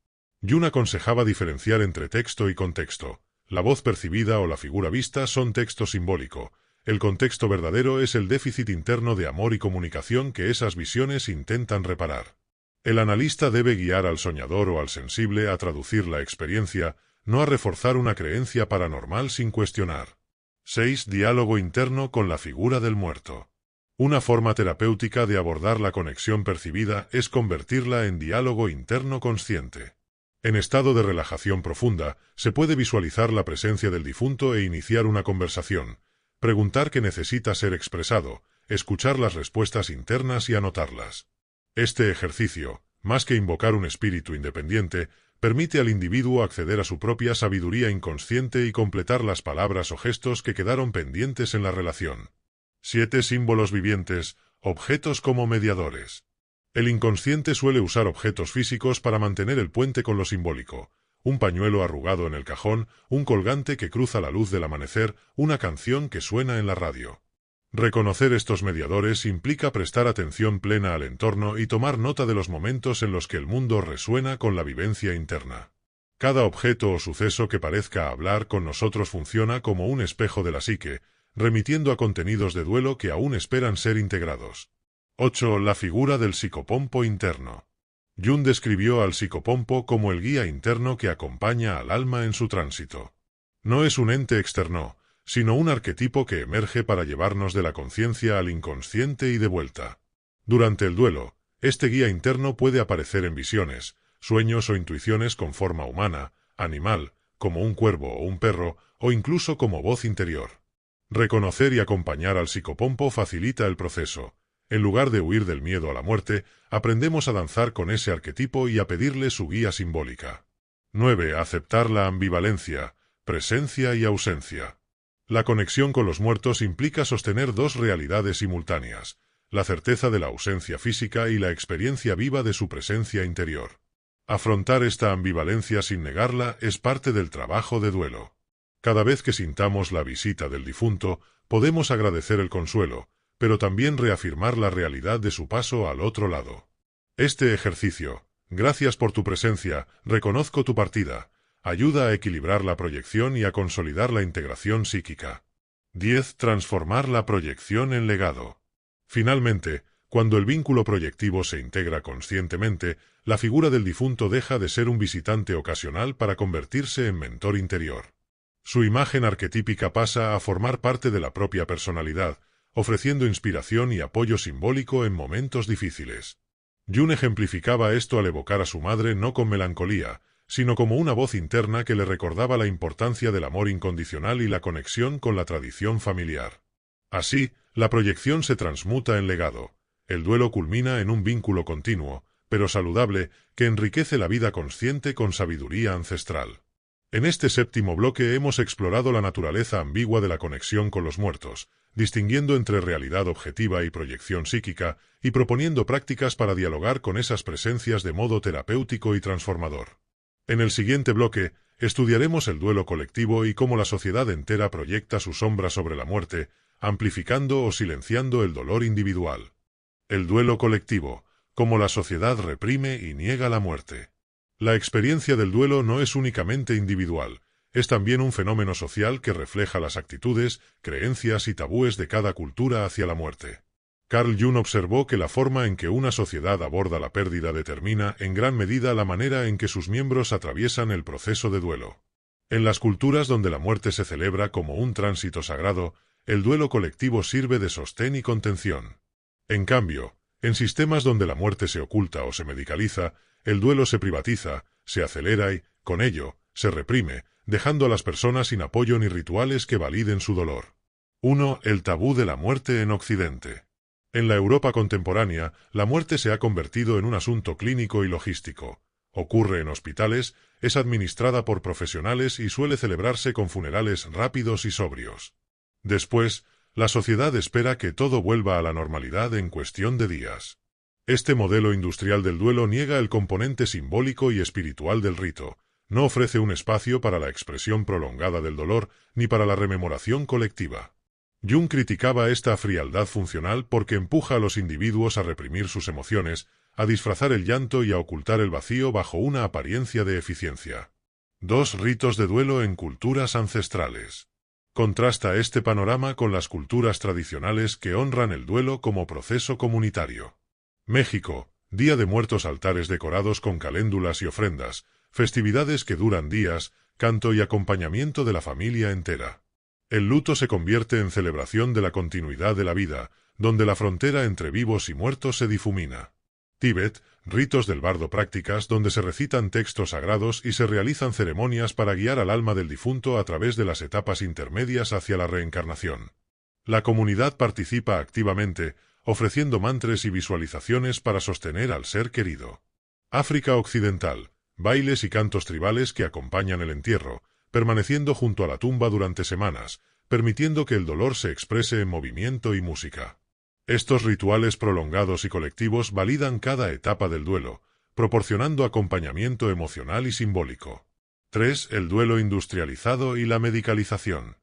Jung aconsejaba diferenciar entre texto y contexto. La voz percibida o la figura vista son texto simbólico. El contexto verdadero es el déficit interno de amor y comunicación que esas visiones intentan reparar. El analista debe guiar al soñador o al sensible a traducir la experiencia, no a reforzar una creencia paranormal sin cuestionar. 6. Diálogo interno con la figura del muerto. Una forma terapéutica de abordar la conexión percibida es convertirla en diálogo interno consciente. En estado de relajación profunda, se puede visualizar la presencia del difunto e iniciar una conversación, preguntar qué necesita ser expresado, escuchar las respuestas internas y anotarlas. Este ejercicio, más que invocar un espíritu independiente, permite al individuo acceder a su propia sabiduría inconsciente y completar las palabras o gestos que quedaron pendientes en la relación. 7. Símbolos vivientes, objetos como mediadores. El inconsciente suele usar objetos físicos para mantener el puente con lo simbólico. Un pañuelo arrugado en el cajón, un colgante que cruza la luz del amanecer, una canción que suena en la radio. Reconocer estos mediadores implica prestar atención plena al entorno y tomar nota de los momentos en los que el mundo resuena con la vivencia interna. Cada objeto o suceso que parezca hablar con nosotros funciona como un espejo de la psique, remitiendo a contenidos de duelo que aún esperan ser integrados. 8. La figura del psicopompo interno. Jung describió al psicopompo como el guía interno que acompaña al alma en su tránsito. No es un ente externo, sino un arquetipo que emerge para llevarnos de la conciencia al inconsciente y de vuelta. Durante el duelo, este guía interno puede aparecer en visiones, sueños o intuiciones con forma humana, animal, como un cuervo o un perro, o incluso como voz interior. Reconocer y acompañar al psicopompo facilita el proceso. En lugar de huir del miedo a la muerte, aprendemos a danzar con ese arquetipo y a pedirle su guía simbólica. 9. Aceptar la ambivalencia, presencia y ausencia. La conexión con los muertos implica sostener dos realidades simultáneas, la certeza de la ausencia física y la experiencia viva de su presencia interior. Afrontar esta ambivalencia sin negarla es parte del trabajo de duelo. Cada vez que sintamos la visita del difunto, podemos agradecer el consuelo, pero también reafirmar la realidad de su paso al otro lado. Este ejercicio, gracias por tu presencia, reconozco tu partida, ayuda a equilibrar la proyección y a consolidar la integración psíquica. 10. Transformar la proyección en legado. Finalmente, cuando el vínculo proyectivo se integra conscientemente, la figura del difunto deja de ser un visitante ocasional para convertirse en mentor interior. Su imagen arquetípica pasa a formar parte de la propia personalidad, ofreciendo inspiración y apoyo simbólico en momentos difíciles. Jung ejemplificaba esto al evocar a su madre no con melancolía, sino como una voz interna que le recordaba la importancia del amor incondicional y la conexión con la tradición familiar. Así, la proyección se transmuta en legado. El duelo culmina en un vínculo continuo, pero saludable, que enriquece la vida consciente con sabiduría ancestral. En este séptimo bloque hemos explorado la naturaleza ambigua de la conexión con los muertos, distinguiendo entre realidad objetiva y proyección psíquica, y proponiendo prácticas para dialogar con esas presencias de modo terapéutico y transformador. En el siguiente bloque, estudiaremos el duelo colectivo y cómo la sociedad entera proyecta su sombra sobre la muerte, amplificando o silenciando el dolor individual. El duelo colectivo, cómo la sociedad reprime y niega la muerte. La experiencia del duelo no es únicamente individual, es también un fenómeno social que refleja las actitudes, creencias y tabúes de cada cultura hacia la muerte. Carl Jung observó que la forma en que una sociedad aborda la pérdida determina en gran medida la manera en que sus miembros atraviesan el proceso de duelo. En las culturas donde la muerte se celebra como un tránsito sagrado, el duelo colectivo sirve de sostén y contención. En cambio, en sistemas donde la muerte se oculta o se medicaliza, el duelo se privatiza, se acelera y, con ello, se reprime, dejando a las personas sin apoyo ni rituales que validen su dolor. 1. El tabú de la muerte en Occidente. En la Europa contemporánea, la muerte se ha convertido en un asunto clínico y logístico. Ocurre en hospitales, es administrada por profesionales y suele celebrarse con funerales rápidos y sobrios. Después, la sociedad espera que todo vuelva a la normalidad en cuestión de días. Este modelo industrial del duelo niega el componente simbólico y espiritual del rito, no ofrece un espacio para la expresión prolongada del dolor ni para la rememoración colectiva. Jung criticaba esta frialdad funcional porque empuja a los individuos a reprimir sus emociones, a disfrazar el llanto y a ocultar el vacío bajo una apariencia de eficiencia. 2. Ritos de duelo en culturas ancestrales. Contrasta este panorama con las culturas tradicionales que honran el duelo como proceso comunitario. México, Día de Muertos, altares decorados con caléndulas y ofrendas, festividades que duran días, canto y acompañamiento de la familia entera. El luto se convierte en celebración de la continuidad de la vida, donde la frontera entre vivos y muertos se difumina. Tíbet, ritos del bardo, prácticas donde se recitan textos sagrados y se realizan ceremonias para guiar al alma del difunto a través de las etapas intermedias hacia la reencarnación. La comunidad participa activamente, ofreciendo mantras y visualizaciones para sostener al ser querido. África Occidental, bailes y cantos tribales que acompañan el entierro, permaneciendo junto a la tumba durante semanas, permitiendo que el dolor se exprese en movimiento y música. Estos rituales prolongados y colectivos validan cada etapa del duelo, proporcionando acompañamiento emocional y simbólico. 3. El duelo industrializado y la medicalización.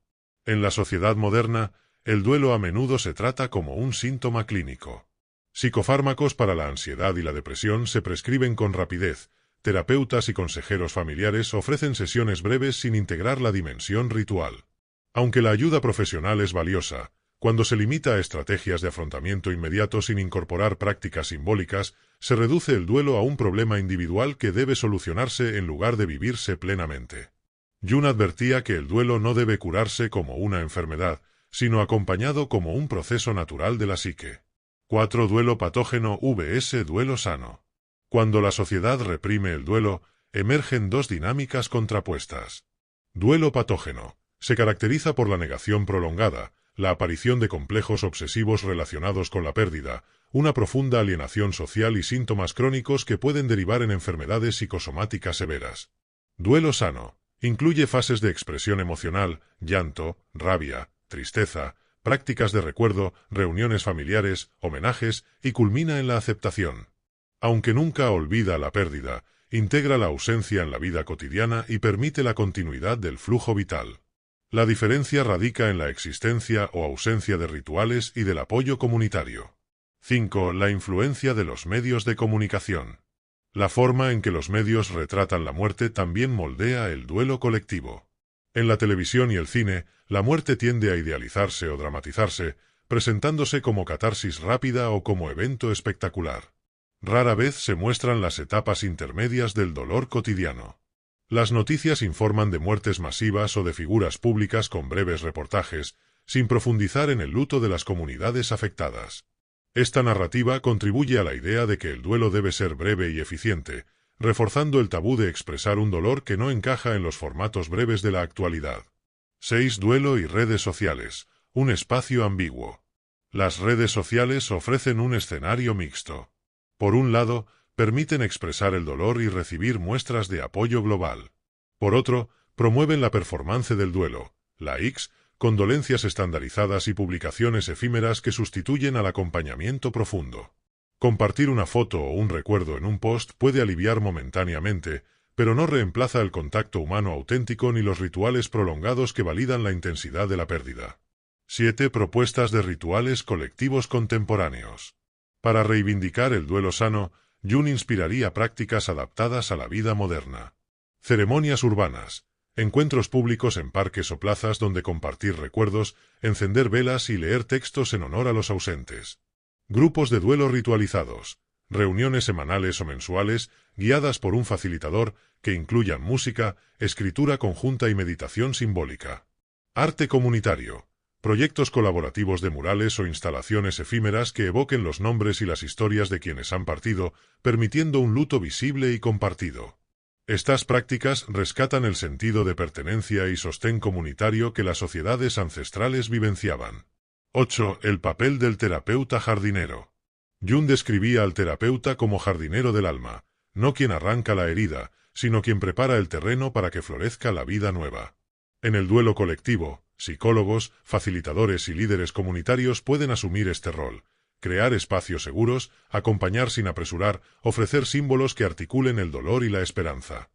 En la sociedad moderna, el duelo a menudo se trata como un síntoma clínico. Psicofármacos para la ansiedad y la depresión se prescriben con rapidez. Terapeutas y consejeros familiares ofrecen sesiones breves sin integrar la dimensión ritual. Aunque la ayuda profesional es valiosa, cuando se limita a estrategias de afrontamiento inmediato sin incorporar prácticas simbólicas, se reduce el duelo a un problema individual que debe solucionarse en lugar de vivirse plenamente. Jung advertía que el duelo no debe curarse como una enfermedad, sino acompañado como un proceso natural de la psique. 4. Duelo patógeno vs duelo sano. Cuando la sociedad reprime el duelo, emergen dos dinámicas contrapuestas. Duelo patógeno. Se caracteriza por la negación prolongada, la aparición de complejos obsesivos relacionados con la pérdida, una profunda alienación social y síntomas crónicos que pueden derivar en enfermedades psicosomáticas severas. Duelo sano. Incluye fases de expresión emocional, llanto, rabia, tristeza, prácticas de recuerdo, reuniones familiares, homenajes y culmina en la aceptación. Aunque nunca olvida la pérdida, integra la ausencia en la vida cotidiana y permite la continuidad del flujo vital. La diferencia radica en la existencia o ausencia de rituales y del apoyo comunitario. 5. La influencia de los medios de comunicación. La forma en que los medios retratan la muerte también moldea el duelo colectivo. En la televisión y el cine, la muerte tiende a idealizarse o dramatizarse, presentándose como catarsis rápida o como evento espectacular. Rara vez se muestran las etapas intermedias del dolor cotidiano. Las noticias informan de muertes masivas o de figuras públicas con breves reportajes, sin profundizar en el luto de las comunidades afectadas. Esta narrativa contribuye a la idea de que el duelo debe ser breve y eficiente, reforzando el tabú de expresar un dolor que no encaja en los formatos breves de la actualidad. 6. Duelo y redes sociales, un espacio ambiguo. Las redes sociales ofrecen un escenario mixto. Por un lado, permiten expresar el dolor y recibir muestras de apoyo global. Por otro, promueven la performance del duelo, likes, condolencias estandarizadas y publicaciones efímeras que sustituyen al acompañamiento profundo. Compartir una foto o un recuerdo en un post puede aliviar momentáneamente, pero no reemplaza el contacto humano auténtico ni los rituales prolongados que validan la intensidad de la pérdida. 7. Propuestas de rituales colectivos contemporáneos. Para reivindicar el duelo sano, Jung inspiraría prácticas adaptadas a la vida moderna. Ceremonias urbanas, encuentros públicos en parques o plazas donde compartir recuerdos, encender velas y leer textos en honor a los ausentes. Grupos de duelo ritualizados, reuniones semanales o mensuales, guiadas por un facilitador, que incluyan música, escritura conjunta y meditación simbólica. Arte comunitario. Proyectos colaborativos de murales o instalaciones efímeras que evoquen los nombres y las historias de quienes han partido, permitiendo un luto visible y compartido. Estas prácticas rescatan el sentido de pertenencia y sostén comunitario que las sociedades ancestrales vivenciaban. 8. El papel del terapeuta jardinero. Jung describía al terapeuta como jardinero del alma, no quien arranca la herida, sino quien prepara el terreno para que florezca la vida nueva. En el duelo colectivo, psicólogos, facilitadores y líderes comunitarios pueden asumir este rol, crear espacios seguros, acompañar sin apresurar, ofrecer símbolos que articulen el dolor y la esperanza.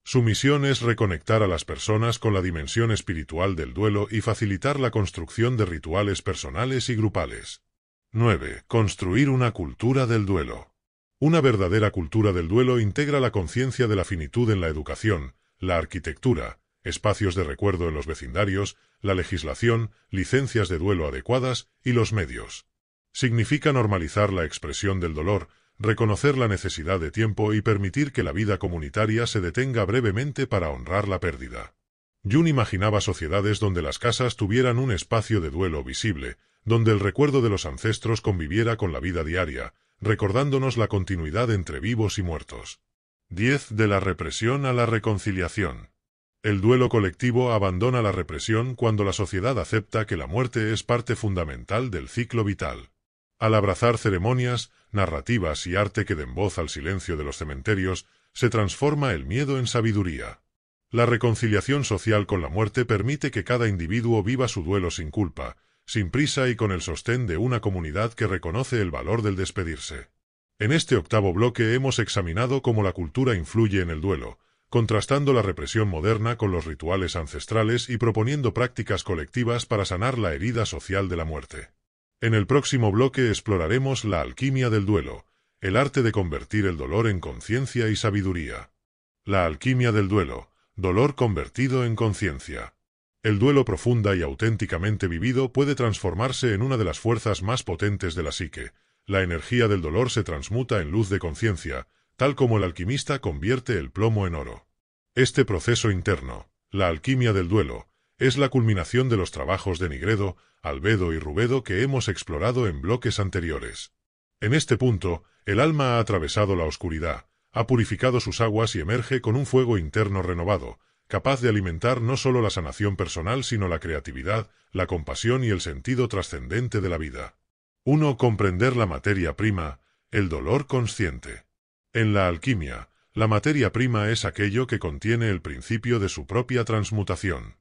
Su misión es reconectar a las personas con la dimensión espiritual del duelo y facilitar la construcción de rituales personales y grupales. 9. Construir una cultura del duelo. Una verdadera cultura del duelo integra la conciencia de la finitud en la educación, la arquitectura, espacios de recuerdo en los vecindarios, la legislación, licencias de duelo adecuadas y los medios. Significa normalizar la expresión del dolor, reconocer la necesidad de tiempo y permitir que la vida comunitaria se detenga brevemente para honrar la pérdida. Jung imaginaba sociedades donde las casas tuvieran un espacio de duelo visible, donde el recuerdo de los ancestros conviviera con la vida diaria, recordándonos la continuidad entre vivos y muertos. 10. De la represión a la reconciliación. El duelo colectivo abandona la represión cuando la sociedad acepta que la muerte es parte fundamental del ciclo vital. Al abrazar ceremonias, narrativas y arte que den voz al silencio de los cementerios, se transforma el miedo en sabiduría. La reconciliación social con la muerte permite que cada individuo viva su duelo sin culpa, sin prisa y con el sostén de una comunidad que reconoce el valor del despedirse. En este octavo bloque hemos examinado cómo la cultura influye en el duelo, contrastando la represión moderna con los rituales ancestrales y proponiendo prácticas colectivas para sanar la herida social de la muerte. En el próximo bloque exploraremos la alquimia del duelo, el arte de convertir el dolor en conciencia y sabiduría. La alquimia del duelo, dolor convertido en conciencia. El duelo profunda y auténticamente vivido puede transformarse en una de las fuerzas más potentes de la psique. La energía del dolor se transmuta en luz de conciencia, tal como el alquimista convierte el plomo en oro. Este proceso interno, la alquimia del duelo, es la culminación de los trabajos de Nigredo, Albedo y Rubedo que hemos explorado en bloques anteriores. En este punto, el alma ha atravesado la oscuridad, ha purificado sus aguas y emerge con un fuego interno renovado, capaz de alimentar no solo la sanación personal sino la creatividad, la compasión y el sentido trascendente de la vida. 1. Comprender la materia prima, el dolor consciente. En la alquimia, la materia prima es aquello que contiene el principio de su propia transmutación.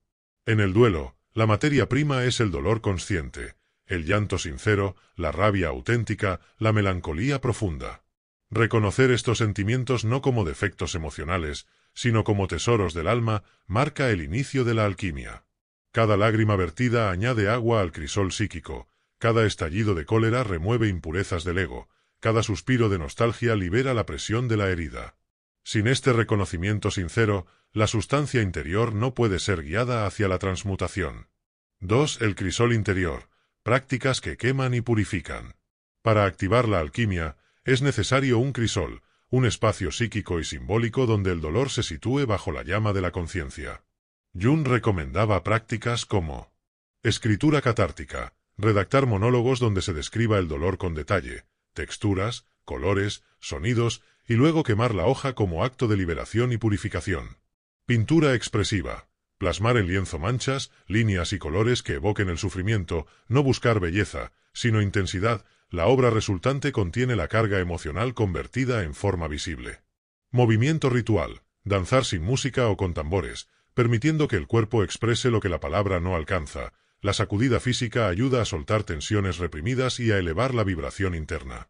En el duelo, la materia prima es el dolor consciente, el llanto sincero, la rabia auténtica, la melancolía profunda. Reconocer estos sentimientos no como defectos emocionales, sino como tesoros del alma, marca el inicio de la alquimia. Cada lágrima vertida añade agua al crisol psíquico, cada estallido de cólera remueve impurezas del ego, cada suspiro de nostalgia libera la presión de la herida. Sin este reconocimiento sincero, la sustancia interior no puede ser guiada hacia la transmutación. 2. El crisol interior, prácticas que queman y purifican. Para activar la alquimia, es necesario un crisol, un espacio psíquico y simbólico donde el dolor se sitúe bajo la llama de la conciencia. Jung recomendaba prácticas como escritura catártica, redactar monólogos donde se describa el dolor con detalle, texturas, colores, sonidos, y luego quemar la hoja como acto de liberación y purificación. Pintura expresiva, plasmar en lienzo manchas, líneas y colores que evoquen el sufrimiento, no buscar belleza, sino intensidad. La obra resultante contiene la carga emocional convertida en forma visible. Movimiento ritual, danzar sin música o con tambores, permitiendo que el cuerpo exprese lo que la palabra no alcanza. La sacudida física ayuda a soltar tensiones reprimidas y a elevar la vibración interna.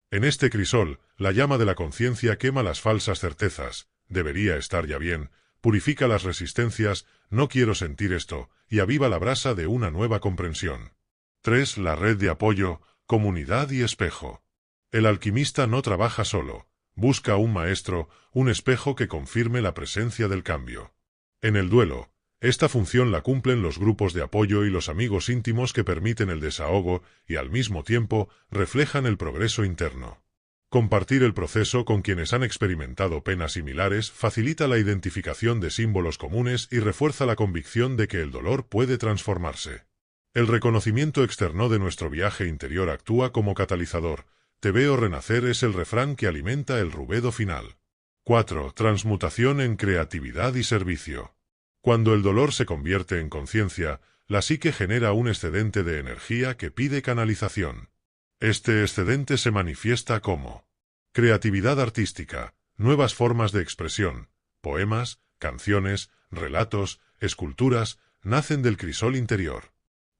En este crisol, la llama de la conciencia quema las falsas certezas, debería estar ya bien, purifica las resistencias, no quiero sentir esto, y aviva la brasa de una nueva comprensión. 3. La red de apoyo, comunidad y espejo. El alquimista no trabaja solo, busca un maestro, un espejo que confirme la presencia del cambio. En el duelo, esta función la cumplen los grupos de apoyo y los amigos íntimos que permiten el desahogo y al mismo tiempo reflejan el progreso interno. Compartir el proceso con quienes han experimentado penas similares facilita la identificación de símbolos comunes y refuerza la convicción de que el dolor puede transformarse. El reconocimiento externo de nuestro viaje interior actúa como catalizador. Te veo renacer es el refrán que alimenta el rubedo final. 4. Transmutación en creatividad y servicio. Cuando el dolor se convierte en conciencia, la psique genera un excedente de energía que pide canalización. Este excedente se manifiesta como creatividad artística, nuevas formas de expresión, poemas, canciones, relatos, esculturas, nacen del crisol interior.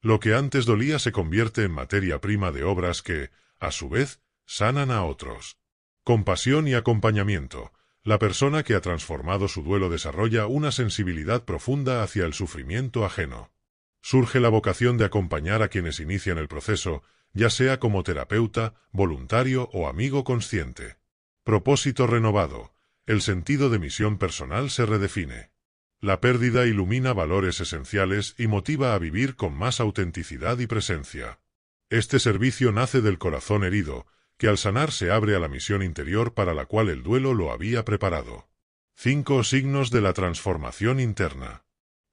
Lo que antes dolía se convierte en materia prima de obras que, a su vez, sanan a otros. Compasión y acompañamiento. La persona que ha transformado su duelo desarrolla una sensibilidad profunda hacia el sufrimiento ajeno. Surge la vocación de acompañar a quienes inician el proceso, ya sea como terapeuta, voluntario o amigo consciente. Propósito renovado. El sentido de misión personal se redefine. La pérdida ilumina valores esenciales y motiva a vivir con más autenticidad y presencia. Este servicio nace del corazón herido, que al sanar se abre a la misión interior para la cual el duelo lo había preparado. 5 signos de la transformación interna.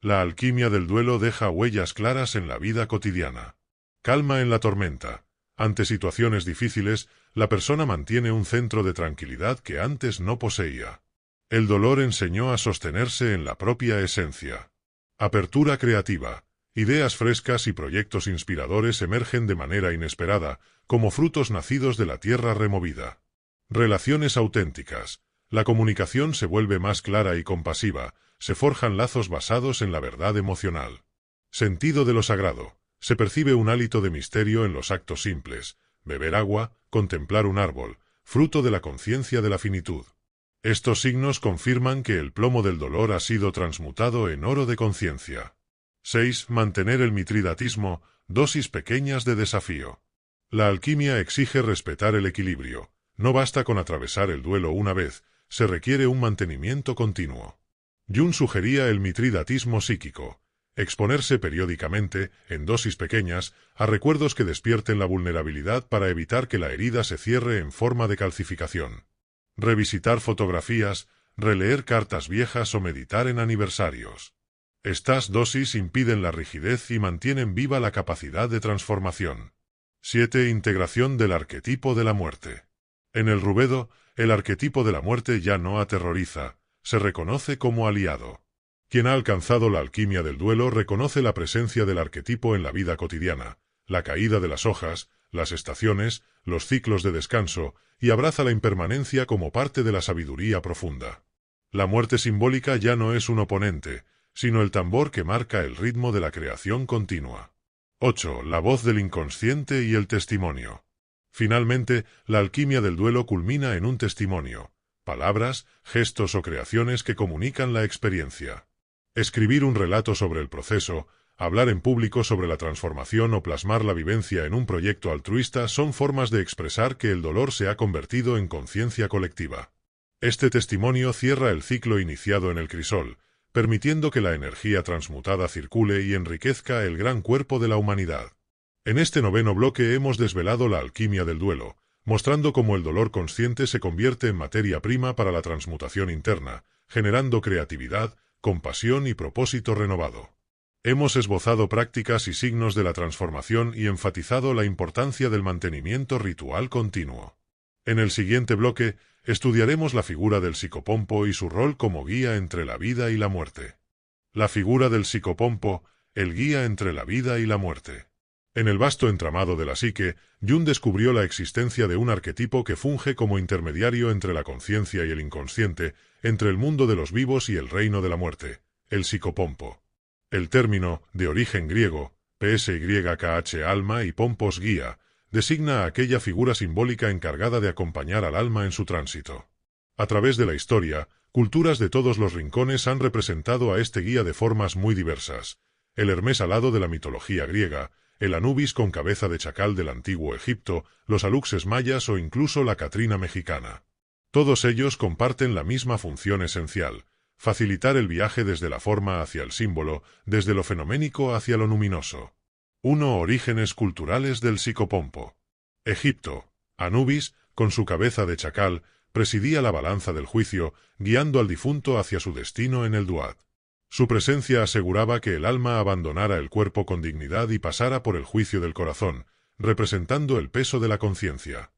La alquimia del duelo deja huellas claras en la vida cotidiana. Calma en la tormenta. Ante situaciones difíciles, la persona mantiene un centro de tranquilidad que antes no poseía. El dolor enseñó a sostenerse en la propia esencia. Apertura creativa. Ideas frescas y proyectos inspiradores emergen de manera inesperada, como frutos nacidos de la tierra removida. Relaciones auténticas. La comunicación se vuelve más clara y compasiva, se forjan lazos basados en la verdad emocional. Sentido de lo sagrado. Se percibe un hálito de misterio en los actos simples: beber agua, contemplar un árbol, fruto de la conciencia de la finitud. Estos signos confirman que el plomo del dolor ha sido transmutado en oro de conciencia. 6. Mantener el mitridatismo, dosis pequeñas de desafío. La alquimia exige respetar el equilibrio. No basta con atravesar el duelo una vez, se requiere un mantenimiento continuo. Jung sugería el mitridatismo psíquico: exponerse periódicamente, en dosis pequeñas, a recuerdos que despierten la vulnerabilidad para evitar que la herida se cierre en forma de calcificación. Revisitar fotografías, releer cartas viejas o meditar en aniversarios. Estas dosis impiden la rigidez y mantienen viva la capacidad de transformación. 7. Integración del arquetipo de la muerte. En el Rubedo, el arquetipo de la muerte ya no aterroriza, se reconoce como aliado. Quien ha alcanzado la alquimia del duelo reconoce la presencia del arquetipo en la vida cotidiana, la caída de las hojas, las estaciones, los ciclos de descanso, y abraza la impermanencia como parte de la sabiduría profunda. La muerte simbólica ya no es un oponente, sino el tambor que marca el ritmo de la creación continua. 8. La voz del inconsciente y el testimonio. Finalmente, la alquimia del duelo culmina en un testimonio: palabras, gestos o creaciones que comunican la experiencia. Escribir un relato sobre el proceso, hablar en público sobre la transformación o plasmar la vivencia en un proyecto altruista son formas de expresar que el dolor se ha convertido en conciencia colectiva. Este testimonio cierra el ciclo iniciado en el crisol, permitiendo que la energía transmutada circule y enriquezca el gran cuerpo de la humanidad. En este 9º bloque hemos desvelado la alquimia del duelo, mostrando cómo el dolor consciente se convierte en materia prima para la transmutación interna, generando creatividad, compasión y propósito renovado. Hemos esbozado prácticas y signos de la transformación y enfatizado la importancia del mantenimiento ritual continuo. En el siguiente bloque, estudiaremos la figura del psicopompo y su rol como guía entre la vida y la muerte. La figura del psicopompo, el guía entre la vida y la muerte. En el vasto entramado de la psique, Jung descubrió la existencia de un arquetipo que funge como intermediario entre la conciencia y el inconsciente, entre el mundo de los vivos y el reino de la muerte: el psicopompo. El término, de origen griego, psykh alma y pompos guía, designa a aquella figura simbólica encargada de acompañar al alma en su tránsito. A través de la historia, culturas de todos los rincones han representado a este guía de formas muy diversas: el Hermes alado de la mitología griega, el Anubis con cabeza de chacal del antiguo Egipto, los aluxes mayas o incluso la Catrina mexicana. Todos ellos comparten la misma función esencial: facilitar el viaje desde la forma hacia el símbolo, desde lo fenoménico hacia lo luminoso. 1. Orígenes culturales del psicopompo. Egipto. Anubis, con su cabeza de chacal, presidía la balanza del juicio, guiando al difunto hacia su destino en el Duat. Su presencia aseguraba que el alma abandonara el cuerpo con dignidad y pasara por el juicio del corazón, representando el peso de la conciencia.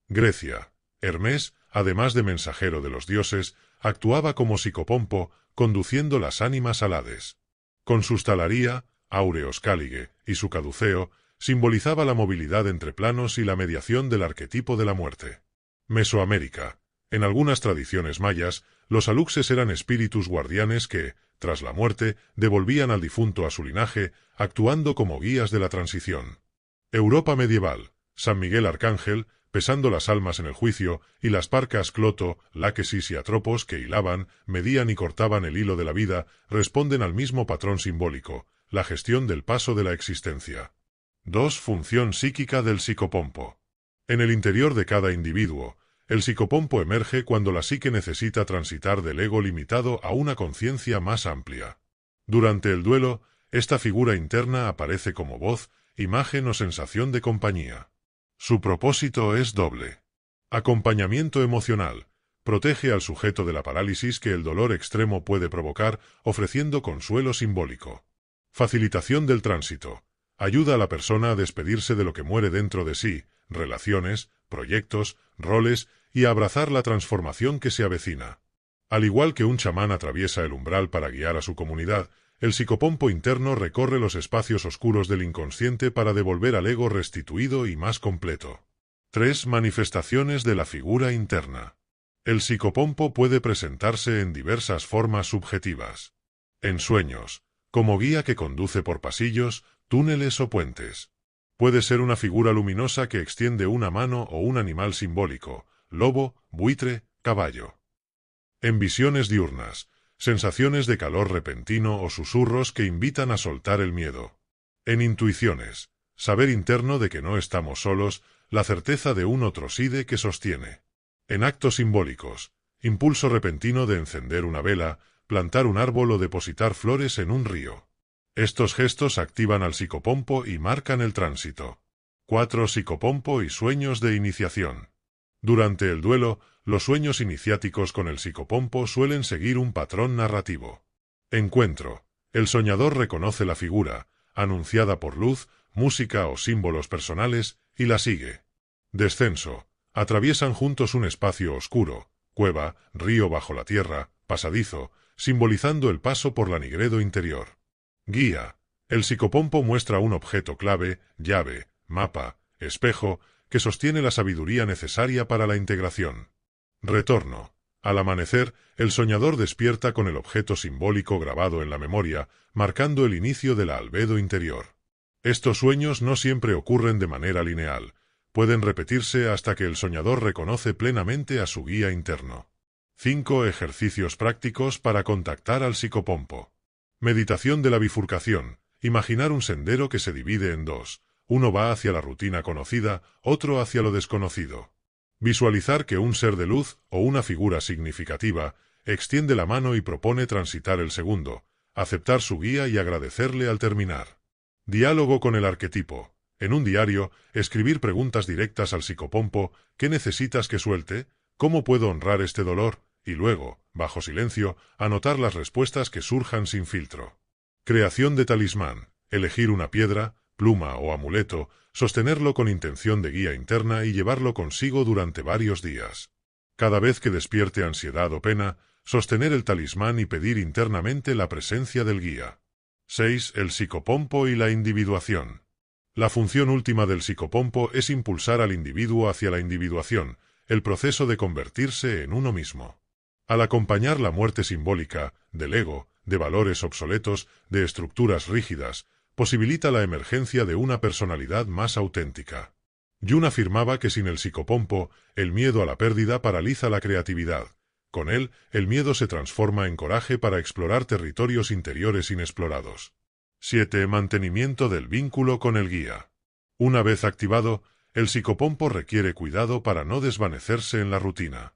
Grecia. Hermes, además de mensajero de los dioses, actuaba como psicopompo, conduciendo las ánimas al Hades. Con su stalaría, áureos cálige, y su caduceo, simbolizaba la movilidad entre planos y la mediación del arquetipo de la muerte. Mesoamérica. En algunas tradiciones mayas, los aluxes eran espíritus guardianes que, tras la muerte, devolvían al difunto a su linaje, actuando como guías de la transición. Europa medieval. San Miguel Arcángel, pesando las almas en el juicio, y las parcas Cloto, Láquesis y Atropos que hilaban, medían y cortaban el hilo de la vida, responden al mismo patrón simbólico, la gestión del paso de la existencia. 2. Función psíquica del psicopompo. En el interior de cada individuo, el psicopompo emerge cuando la psique necesita transitar del ego limitado a una conciencia más amplia. Durante el duelo, esta figura interna aparece como voz, imagen o sensación de compañía. Su propósito es doble. Acompañamiento emocional. Protege al sujeto de la parálisis que el dolor extremo puede provocar, ofreciendo consuelo simbólico. Facilitación del tránsito. Ayuda a la persona a despedirse de lo que muere dentro de sí, relaciones, proyectos, roles, y a abrazar la transformación que se avecina. Al igual que un chamán atraviesa el umbral para guiar a su comunidad, el psicopompo interno recorre los espacios oscuros del inconsciente para devolver al ego restituido y más completo. 3. Manifestaciones de la figura interna. El psicopompo puede presentarse en diversas formas subjetivas. En sueños, como guía que conduce por pasillos, túneles o puentes. Puede ser una figura luminosa que extiende una mano o un animal simbólico, lobo, buitre, caballo. En visiones diurnas, sensaciones de calor repentino o susurros que invitan a soltar el miedo. En intuiciones, saber interno de que no estamos solos, la certeza de un otro side que sostiene. En actos simbólicos, impulso repentino de encender una vela, plantar un árbol o depositar flores en un río. Estos gestos activan al psicopompo y marcan el tránsito. 4. Psicopompo y sueños de iniciación. Durante el duelo, los sueños iniciáticos con el psicopompo suelen seguir un patrón narrativo. Encuentro. El soñador reconoce la figura, anunciada por luz, música o símbolos personales, y la sigue. Descenso. Atraviesan juntos un espacio oscuro, cueva, río bajo la tierra, pasadizo, simbolizando el paso por la nigredo interior. Guía. El psicopompo muestra un objeto clave, llave, mapa, espejo, que sostiene la sabiduría necesaria para la integración. Retorno. Al amanecer, el soñador despierta con el objeto simbólico grabado en la memoria, marcando el inicio de la albedo interior. Estos sueños no siempre ocurren de manera lineal, pueden repetirse hasta que el soñador reconoce plenamente a su guía interno. 5. Ejercicios prácticos para contactar al psicopompo. Meditación de la bifurcación. Imaginar un sendero que se divide en dos. Uno va hacia la rutina conocida, otro hacia lo desconocido. Visualizar que un ser de luz, o una figura significativa, extiende la mano y propone transitar el segundo, aceptar su guía y agradecerle al terminar. Diálogo con el arquetipo. En un diario, escribir preguntas directas al psicopompo: ¿qué necesitas que suelte? ¿Cómo puedo honrar este dolor? Y luego, bajo silencio, anotar las respuestas que surjan sin filtro. Creación de talismán. Elegir una piedra, pluma o amuleto, sostenerlo con intención de guía interna y llevarlo consigo durante varios días. Cada vez que despierte ansiedad o pena, sostener el talismán y pedir internamente la presencia del guía. 6. El psicopompo y la individuación. La función última del psicopompo es impulsar al individuo hacia la individuación, el proceso de convertirse en uno mismo. Al acompañar la muerte simbólica, del ego, de valores obsoletos, de estructuras rígidas, posibilita la emergencia de una personalidad más auténtica. Jung afirmaba que sin el psicopompo, el miedo a la pérdida paraliza la creatividad. Con él, el miedo se transforma en coraje para explorar territorios interiores inexplorados. 7. Mantenimiento del vínculo con el guía. Una vez activado, el psicopompo requiere cuidado para no desvanecerse en la rutina.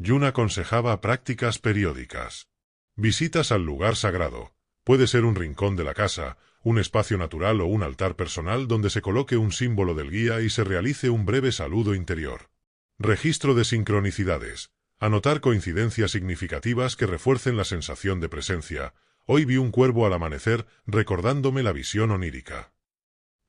Jung aconsejaba prácticas periódicas. Visitas al lugar sagrado. Puede ser un rincón de la casa, un espacio natural o un altar personal donde se coloque un símbolo del guía y se realice un breve saludo interior. Registro de sincronicidades. Anotar coincidencias significativas que refuercen la sensación de presencia. Hoy vi un cuervo al amanecer, recordándome la visión onírica.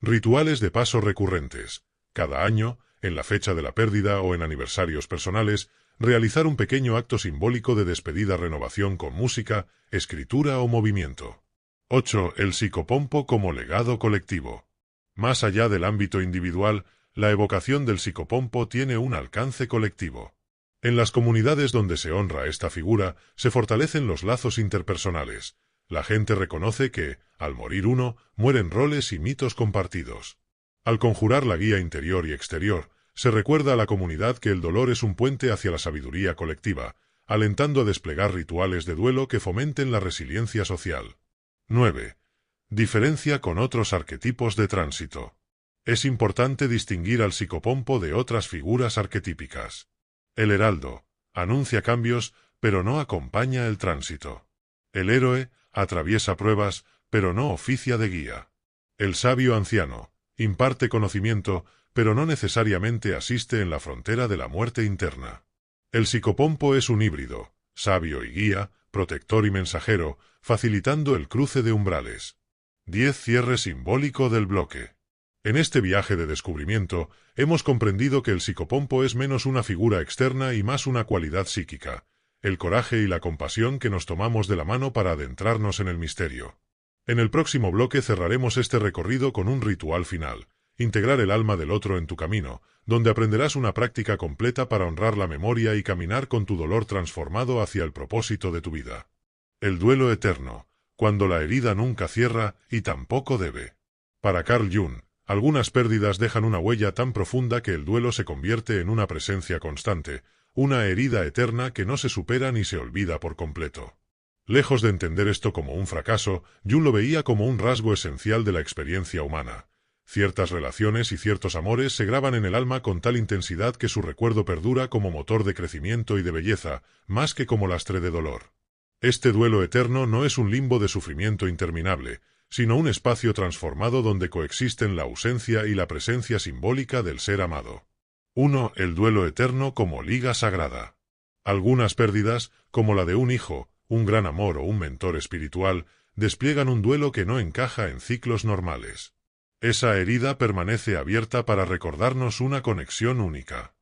Rituales de paso recurrentes. Cada año, en la fecha de la pérdida o en aniversarios personales, realizar un pequeño acto simbólico de despedida-renovación con música, escritura o movimiento. 8. El psicopompo como legado colectivo. Más allá del ámbito individual, la evocación del psicopompo tiene un alcance colectivo. En las comunidades donde se honra esta figura, se fortalecen los lazos interpersonales. La gente reconoce que, al morir uno, mueren roles y mitos compartidos. Al conjurar la guía interior y exterior, se recuerda a la comunidad que el dolor es un puente hacia la sabiduría colectiva, alentando a desplegar rituales de duelo que fomenten la resiliencia social. 9. Diferencia con otros arquetipos de tránsito. Es importante distinguir al psicopompo de otras figuras arquetípicas. El heraldo anuncia cambios, pero no acompaña el tránsito. El héroe atraviesa pruebas, pero no oficia de guía. El sabio anciano imparte conocimiento, pero no necesariamente asiste en la frontera de la muerte interna. El psicopompo es un híbrido, sabio y guía, protector y mensajero, facilitando el cruce de umbrales. 10. Cierre simbólico del bloque. En este viaje de descubrimiento, hemos comprendido que el psicopompo es menos una figura externa y más una cualidad psíquica, el coraje y la compasión que nos tomamos de la mano para adentrarnos en el misterio. En el próximo bloque cerraremos este recorrido con un ritual final, integrar el alma del otro en tu camino, donde aprenderás una práctica completa para honrar la memoria y caminar con tu dolor transformado hacia el propósito de tu vida. El duelo eterno, cuando la herida nunca cierra y tampoco debe. Para Carl Jung, algunas pérdidas dejan una huella tan profunda que el duelo se convierte en una presencia constante, una herida eterna que no se supera ni se olvida por completo. Lejos de entender esto como un fracaso, Jung lo veía como un rasgo esencial de la experiencia humana. Ciertas relaciones y ciertos amores se graban en el alma con tal intensidad que su recuerdo perdura como motor de crecimiento y de belleza, más que como lastre de dolor. Este duelo eterno no es un limbo de sufrimiento interminable, sino un espacio transformado donde coexisten la ausencia y la presencia simbólica del ser amado. 1. El duelo eterno como liga sagrada. Algunas pérdidas, como la de un hijo, un gran amor o un mentor espiritual, despliegan un duelo que no encaja en ciclos normales. Esa herida permanece abierta para recordarnos una conexión única.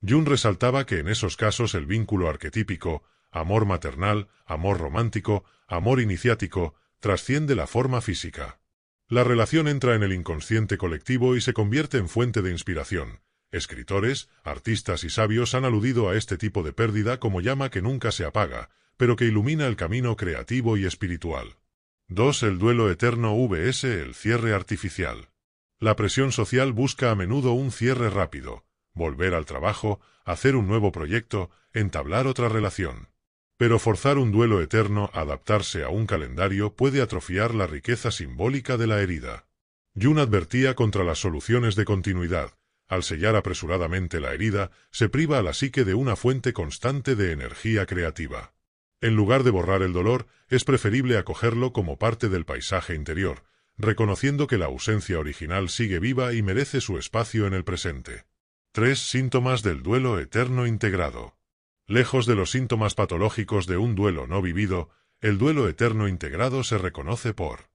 Jung resaltaba que en esos casos el vínculo arquetípico, amor maternal, amor romántico, amor iniciático, trasciende la forma física. La relación entra en el inconsciente colectivo y se convierte en fuente de inspiración. Escritores, artistas y sabios han aludido a este tipo de pérdida como llama que nunca se apaga, pero que ilumina el camino creativo y espiritual. 2. El duelo eterno vs. el cierre artificial. La presión social busca a menudo un cierre rápido, volver al trabajo, hacer un nuevo proyecto, entablar otra relación. Pero forzar un duelo eterno, adaptarse a un calendario, puede atrofiar la riqueza simbólica de la herida. Jung advertía contra las soluciones de continuidad. Al sellar apresuradamente la herida, se priva a la psique de una fuente constante de energía creativa. En lugar de borrar el dolor, es preferible acogerlo como parte del paisaje interior, reconociendo que la ausencia original sigue viva y merece su espacio en el presente. 3. Síntomas del duelo eterno integrado. Lejos de los síntomas patológicos de un duelo no vivido, el duelo eterno integrado se reconoce por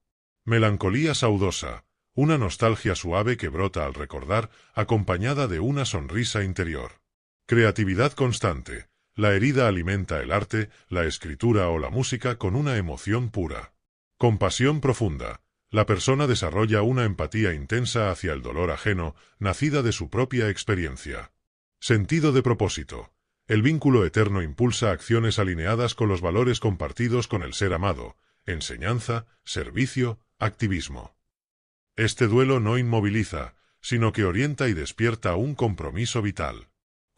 melancolía saudosa, una nostalgia suave que brota al recordar, acompañada de una sonrisa interior. Creatividad constante. La herida alimenta el arte, la escritura o la música con una emoción pura. Compasión profunda. La persona desarrolla una empatía intensa hacia el dolor ajeno, nacida de su propia experiencia. Sentido de propósito. El vínculo eterno impulsa acciones alineadas con los valores compartidos con el ser amado, enseñanza, servicio, activismo. Este duelo no inmoviliza, sino que orienta y despierta un compromiso vital.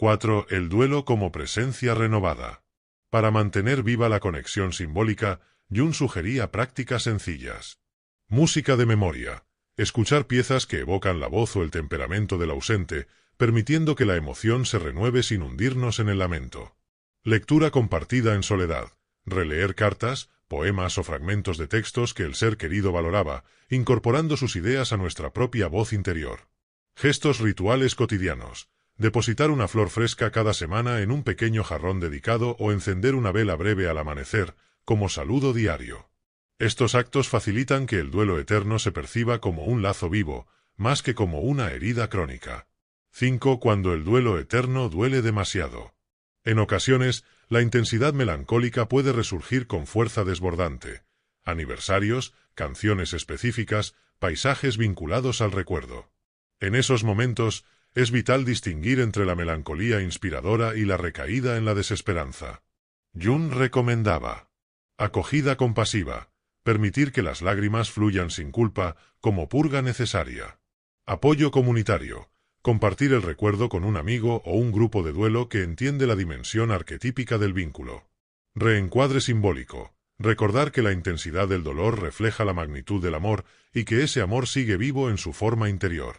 4. El duelo como presencia renovada. Para mantener viva la conexión simbólica, Jung sugería prácticas sencillas. Música de memoria. Escuchar piezas que evocan la voz o el temperamento del ausente, permitiendo que la emoción se renueve sin hundirnos en el lamento. Lectura compartida en soledad. Releer cartas, poemas o fragmentos de textos que el ser querido valoraba, incorporando sus ideas a nuestra propia voz interior. Gestos rituales cotidianos. Depositar una flor fresca cada semana en un pequeño jarrón dedicado o encender una vela breve al amanecer, como saludo diario. Estos actos facilitan que el duelo eterno se perciba como un lazo vivo, más que como una herida crónica. 5. Cuando el duelo eterno duele demasiado. En ocasiones, la intensidad melancólica puede resurgir con fuerza desbordante. Aniversarios, canciones específicas, paisajes vinculados al recuerdo. En esos momentos, es vital distinguir entre la melancolía inspiradora y la recaída en la desesperanza. Jung recomendaba acogida compasiva, permitir que las lágrimas fluyan sin culpa, como purga necesaria. Apoyo comunitario, Compartir el recuerdo con un amigo o un grupo de duelo que entiende la dimensión arquetípica del vínculo. Reencuadre simbólico. Recordar que la intensidad del dolor refleja la magnitud del amor y que ese amor sigue vivo en su forma interior.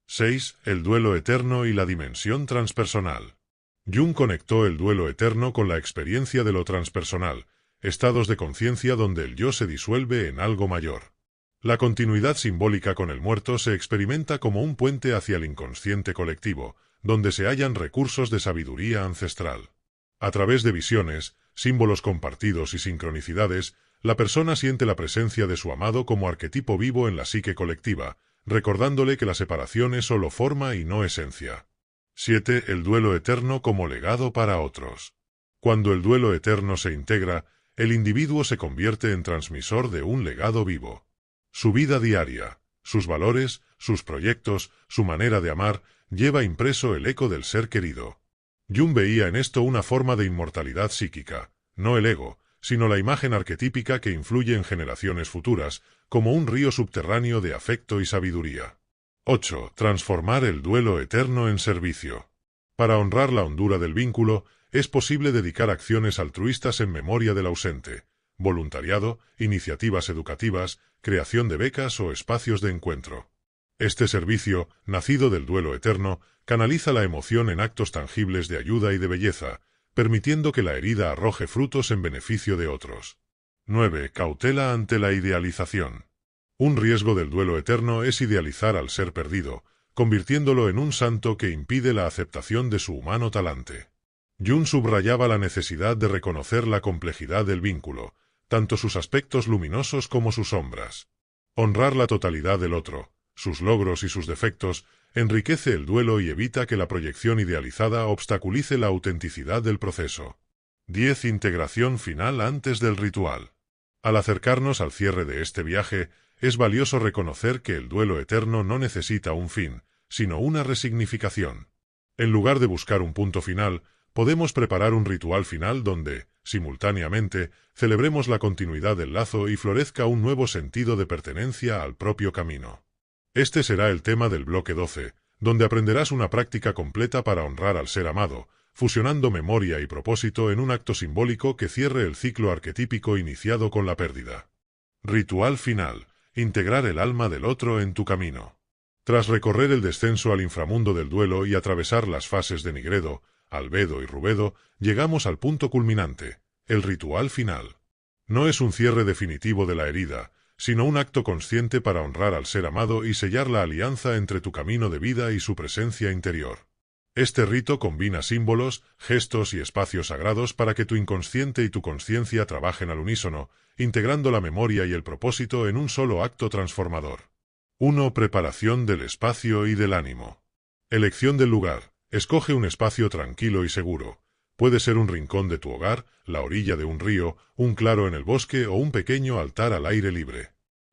6. El duelo eterno y la dimensión transpersonal. Jung conectó el duelo eterno con la experiencia de lo transpersonal, estados de conciencia donde el yo se disuelve en algo mayor. La continuidad simbólica con el muerto se experimenta como un puente hacia el inconsciente colectivo, donde se hallan recursos de sabiduría ancestral. A través de visiones, símbolos compartidos y sincronicidades, la persona siente la presencia de su amado como arquetipo vivo en la psique colectiva, recordándole que la separación es solo forma y no esencia. 7. El duelo eterno como legado para otros. Cuando el duelo eterno se integra, el individuo se convierte en transmisor de un legado vivo. Su vida diaria, sus valores, sus proyectos, su manera de amar, lleva impreso el eco del ser querido. Jung veía en esto una forma de inmortalidad psíquica, no el ego, sino la imagen arquetípica que influye en generaciones futuras, como un río subterráneo de afecto y sabiduría. 8. Transformar el duelo eterno en servicio. Para honrar la hondura del vínculo, es posible dedicar acciones altruistas en memoria del ausente, voluntariado, iniciativas educativas, creación de becas o espacios de encuentro. Este servicio, nacido del duelo eterno, canaliza la emoción en actos tangibles de ayuda y de belleza, permitiendo que la herida arroje frutos en beneficio de otros. 9. Cautela ante la idealización. Un riesgo del duelo eterno es idealizar al ser perdido, convirtiéndolo en un santo que impide la aceptación de su humano talante. Jung subrayaba la necesidad de reconocer la complejidad del vínculo, tanto sus aspectos luminosos como sus sombras. Honrar la totalidad del otro, sus logros y sus defectos, enriquece el duelo y evita que la proyección idealizada obstaculice la autenticidad del proceso. 10. Integración final antes del ritual. Al acercarnos al cierre de este viaje, es valioso reconocer que el duelo eterno no necesita un fin, sino una resignificación. En lugar de buscar un punto final, podemos preparar un ritual final donde, simultáneamente, celebremos la continuidad del lazo y florezca un nuevo sentido de pertenencia al propio camino. Este será el tema del bloque 12, donde aprenderás una práctica completa para honrar al ser amado, fusionando memoria y propósito en un acto simbólico que cierre el ciclo arquetípico iniciado con la pérdida. Ritual final. Integrar el alma del otro en tu camino. Tras recorrer el descenso al inframundo del duelo y atravesar las fases de Nigredo, Albedo y Rubedo, llegamos al punto culminante, el ritual final. No es un cierre definitivo de la herida, sino un acto consciente para honrar al ser amado y sellar la alianza entre tu camino de vida y su presencia interior. Este rito combina símbolos, gestos y espacios sagrados para que tu inconsciente y tu conciencia trabajen al unísono, integrando la memoria y el propósito en un solo acto transformador. 1. Preparación del espacio y del ánimo. Elección del lugar. Escoge un espacio tranquilo y seguro. Puede ser un rincón de tu hogar, la orilla de un río, un claro en el bosque o un pequeño altar al aire libre.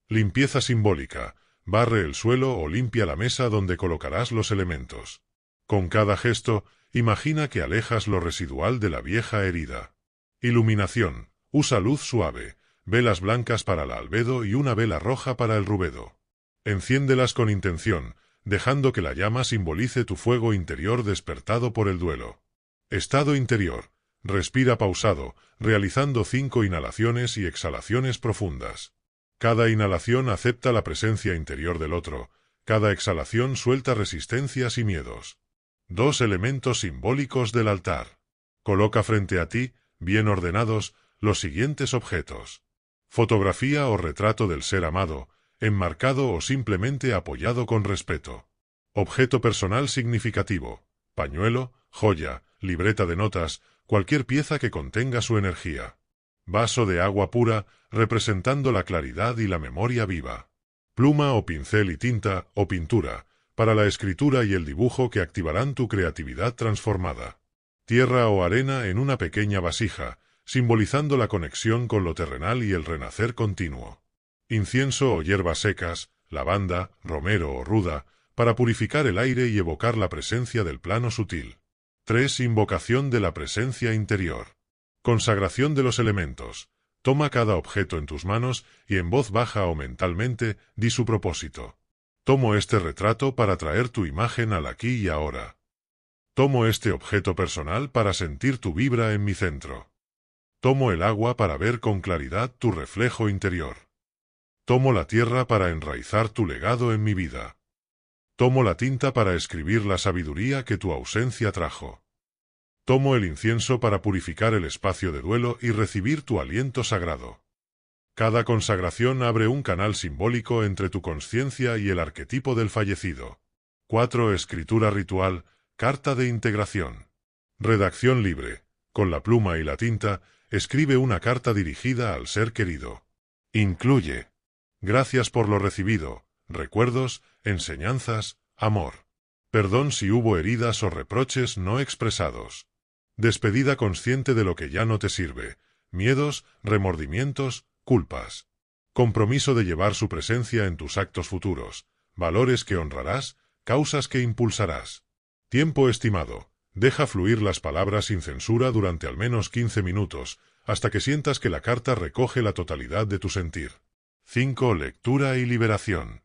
Limpieza simbólica. Barre el suelo o limpia la mesa donde colocarás los elementos. Con cada gesto, imagina que alejas lo residual de la vieja herida. Iluminación. Usa luz suave, velas blancas para la albedo y una vela roja para el rubedo. Enciéndelas con intención, dejando que la llama simbolice tu fuego interior despertado por el duelo. Estado interior. Respira pausado, realizando 5 inhalaciones y exhalaciones profundas. Cada inhalación acepta la presencia interior del otro, cada exhalación suelta resistencias y miedos. 2 elementos simbólicos del altar. Coloca frente a ti, bien ordenados, los siguientes objetos. Fotografía o retrato del ser amado, enmarcado o simplemente apoyado con respeto. Objeto personal significativo. Pañuelo, joya, libreta de notas, cualquier pieza que contenga su energía. Vaso de agua pura, representando la claridad y la memoria viva. Pluma o pincel y tinta, o pintura, para la escritura y el dibujo que activarán tu creatividad transformada. Tierra o arena en una pequeña vasija, simbolizando la conexión con lo terrenal y el renacer continuo. Incienso o hierbas secas, lavanda, romero o ruda, para purificar el aire y evocar la presencia del plano sutil. 3. Invocación de la presencia interior. Consagración de los elementos. Toma cada objeto en tus manos y en voz baja o mentalmente, di su propósito. Tomo este retrato para traer tu imagen al aquí y ahora. Tomo este objeto personal para sentir tu vibra en mi centro. Tomo el agua para ver con claridad tu reflejo interior. Tomo la tierra para enraizar tu legado en mi vida. Tomo la tinta para escribir la sabiduría que tu ausencia trajo. Tomo el incienso para purificar el espacio de duelo y recibir tu aliento sagrado. Cada consagración abre un canal simbólico entre tu consciencia y el arquetipo del fallecido. 4. Escritura ritual, carta de integración. Redacción libre. Con la pluma y la tinta, escribe una carta dirigida al ser querido. Incluye: gracias por lo recibido, recuerdos, enseñanzas, amor. Perdón si hubo heridas o reproches no expresados. Despedida consciente de lo que ya no te sirve, miedos, remordimientos, culpas. Compromiso de llevar su presencia en tus actos futuros, valores que honrarás, causas que impulsarás. Tiempo estimado. Deja fluir las palabras sin censura durante al menos 15 minutos, hasta que sientas que la carta recoge la totalidad de tu sentir. 5. Lectura y liberación.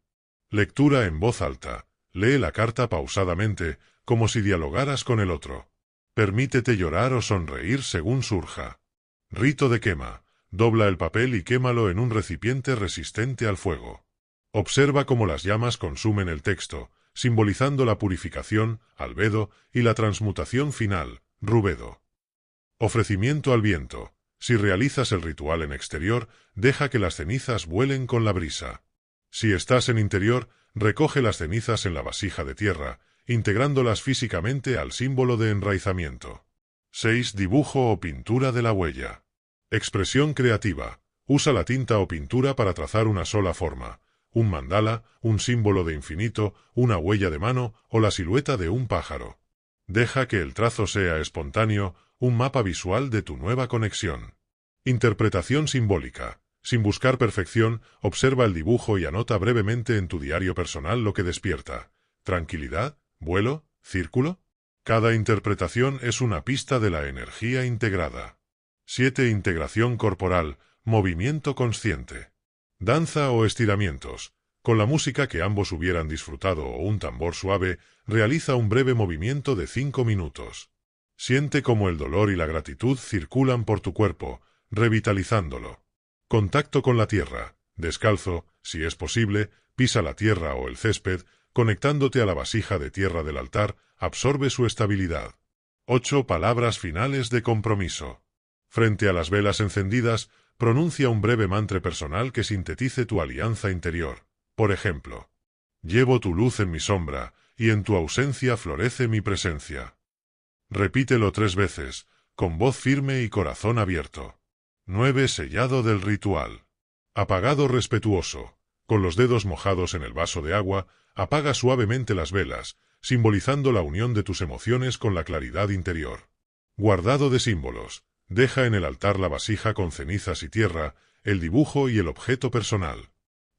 Lectura en voz alta. Lee la carta pausadamente, como si dialogaras con el otro. Permítete llorar o sonreír según surja. Rito de quema. Dobla el papel y quémalo en un recipiente resistente al fuego. Observa cómo las llamas consumen el texto, simbolizando la purificación, albedo, y la transmutación final, rubedo. Ofrecimiento al viento. Si realizas el ritual en exterior, deja que las cenizas vuelen con la brisa. Si estás en interior, recoge las cenizas en la vasija de tierra, integrándolas físicamente al símbolo de enraizamiento. 6. Dibujo o pintura de la huella. Expresión creativa. Usa la tinta o pintura para trazar una sola forma. Un mandala, un símbolo de infinito, una huella de mano o la silueta de un pájaro. Deja que el trazo sea espontáneo, un mapa visual de tu nueva conexión. Interpretación simbólica. Sin buscar perfección, observa el dibujo y anota brevemente en tu diario personal lo que despierta. ¿Tranquilidad? ¿Vuelo? ¿Círculo? Cada interpretación es una pista de la energía integrada. 7. Integración corporal, movimiento consciente. Danza o estiramientos. Con la música que ambos hubieran disfrutado o un tambor suave, realiza un breve movimiento de 5 minutos. Siente cómo el dolor y la gratitud circulan por tu cuerpo, revitalizándolo. Contacto con la tierra. Descalzo, si es posible, pisa la tierra o el césped, conectándote a la vasija de tierra del altar, absorbe su estabilidad. 8. Palabras finales de compromiso. Frente a las velas encendidas, pronuncia un breve mantra personal que sintetice tu alianza interior. Por ejemplo: llevo tu luz en mi sombra, y en tu ausencia florece mi presencia. Repítelo 3 veces, con voz firme y corazón abierto. 9. Sellado del ritual. Apagado respetuoso. Con los dedos mojados en el vaso de agua, apaga suavemente las velas, simbolizando la unión de tus emociones con la claridad interior. Guardado de símbolos. Deja en el altar la vasija con cenizas y tierra, el dibujo y el objeto personal.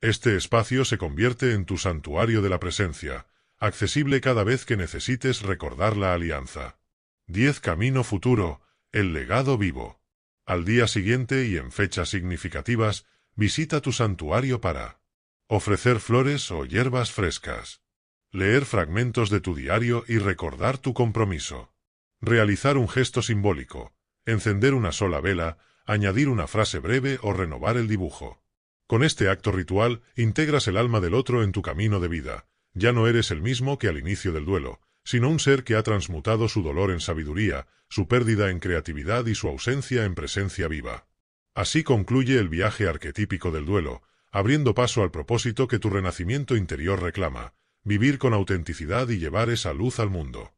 Este espacio se convierte en tu santuario de la presencia, accesible cada vez que necesites recordar la alianza. 10. Camino futuro, el legado vivo. Al día siguiente y en fechas significativas, visita tu santuario para ofrecer flores o hierbas frescas, leer fragmentos de tu diario y recordar tu compromiso, realizar un gesto simbólico, encender una sola vela, añadir una frase breve o renovar el dibujo. Con este acto ritual, integras el alma del otro en tu camino de vida. Ya no eres el mismo que al inicio del duelo, sino un ser que ha transmutado su dolor en sabiduría, su pérdida en creatividad y su ausencia en presencia viva. Así concluye el viaje arquetípico del duelo, abriendo paso al propósito que tu renacimiento interior reclama: vivir con autenticidad y llevar esa luz al mundo.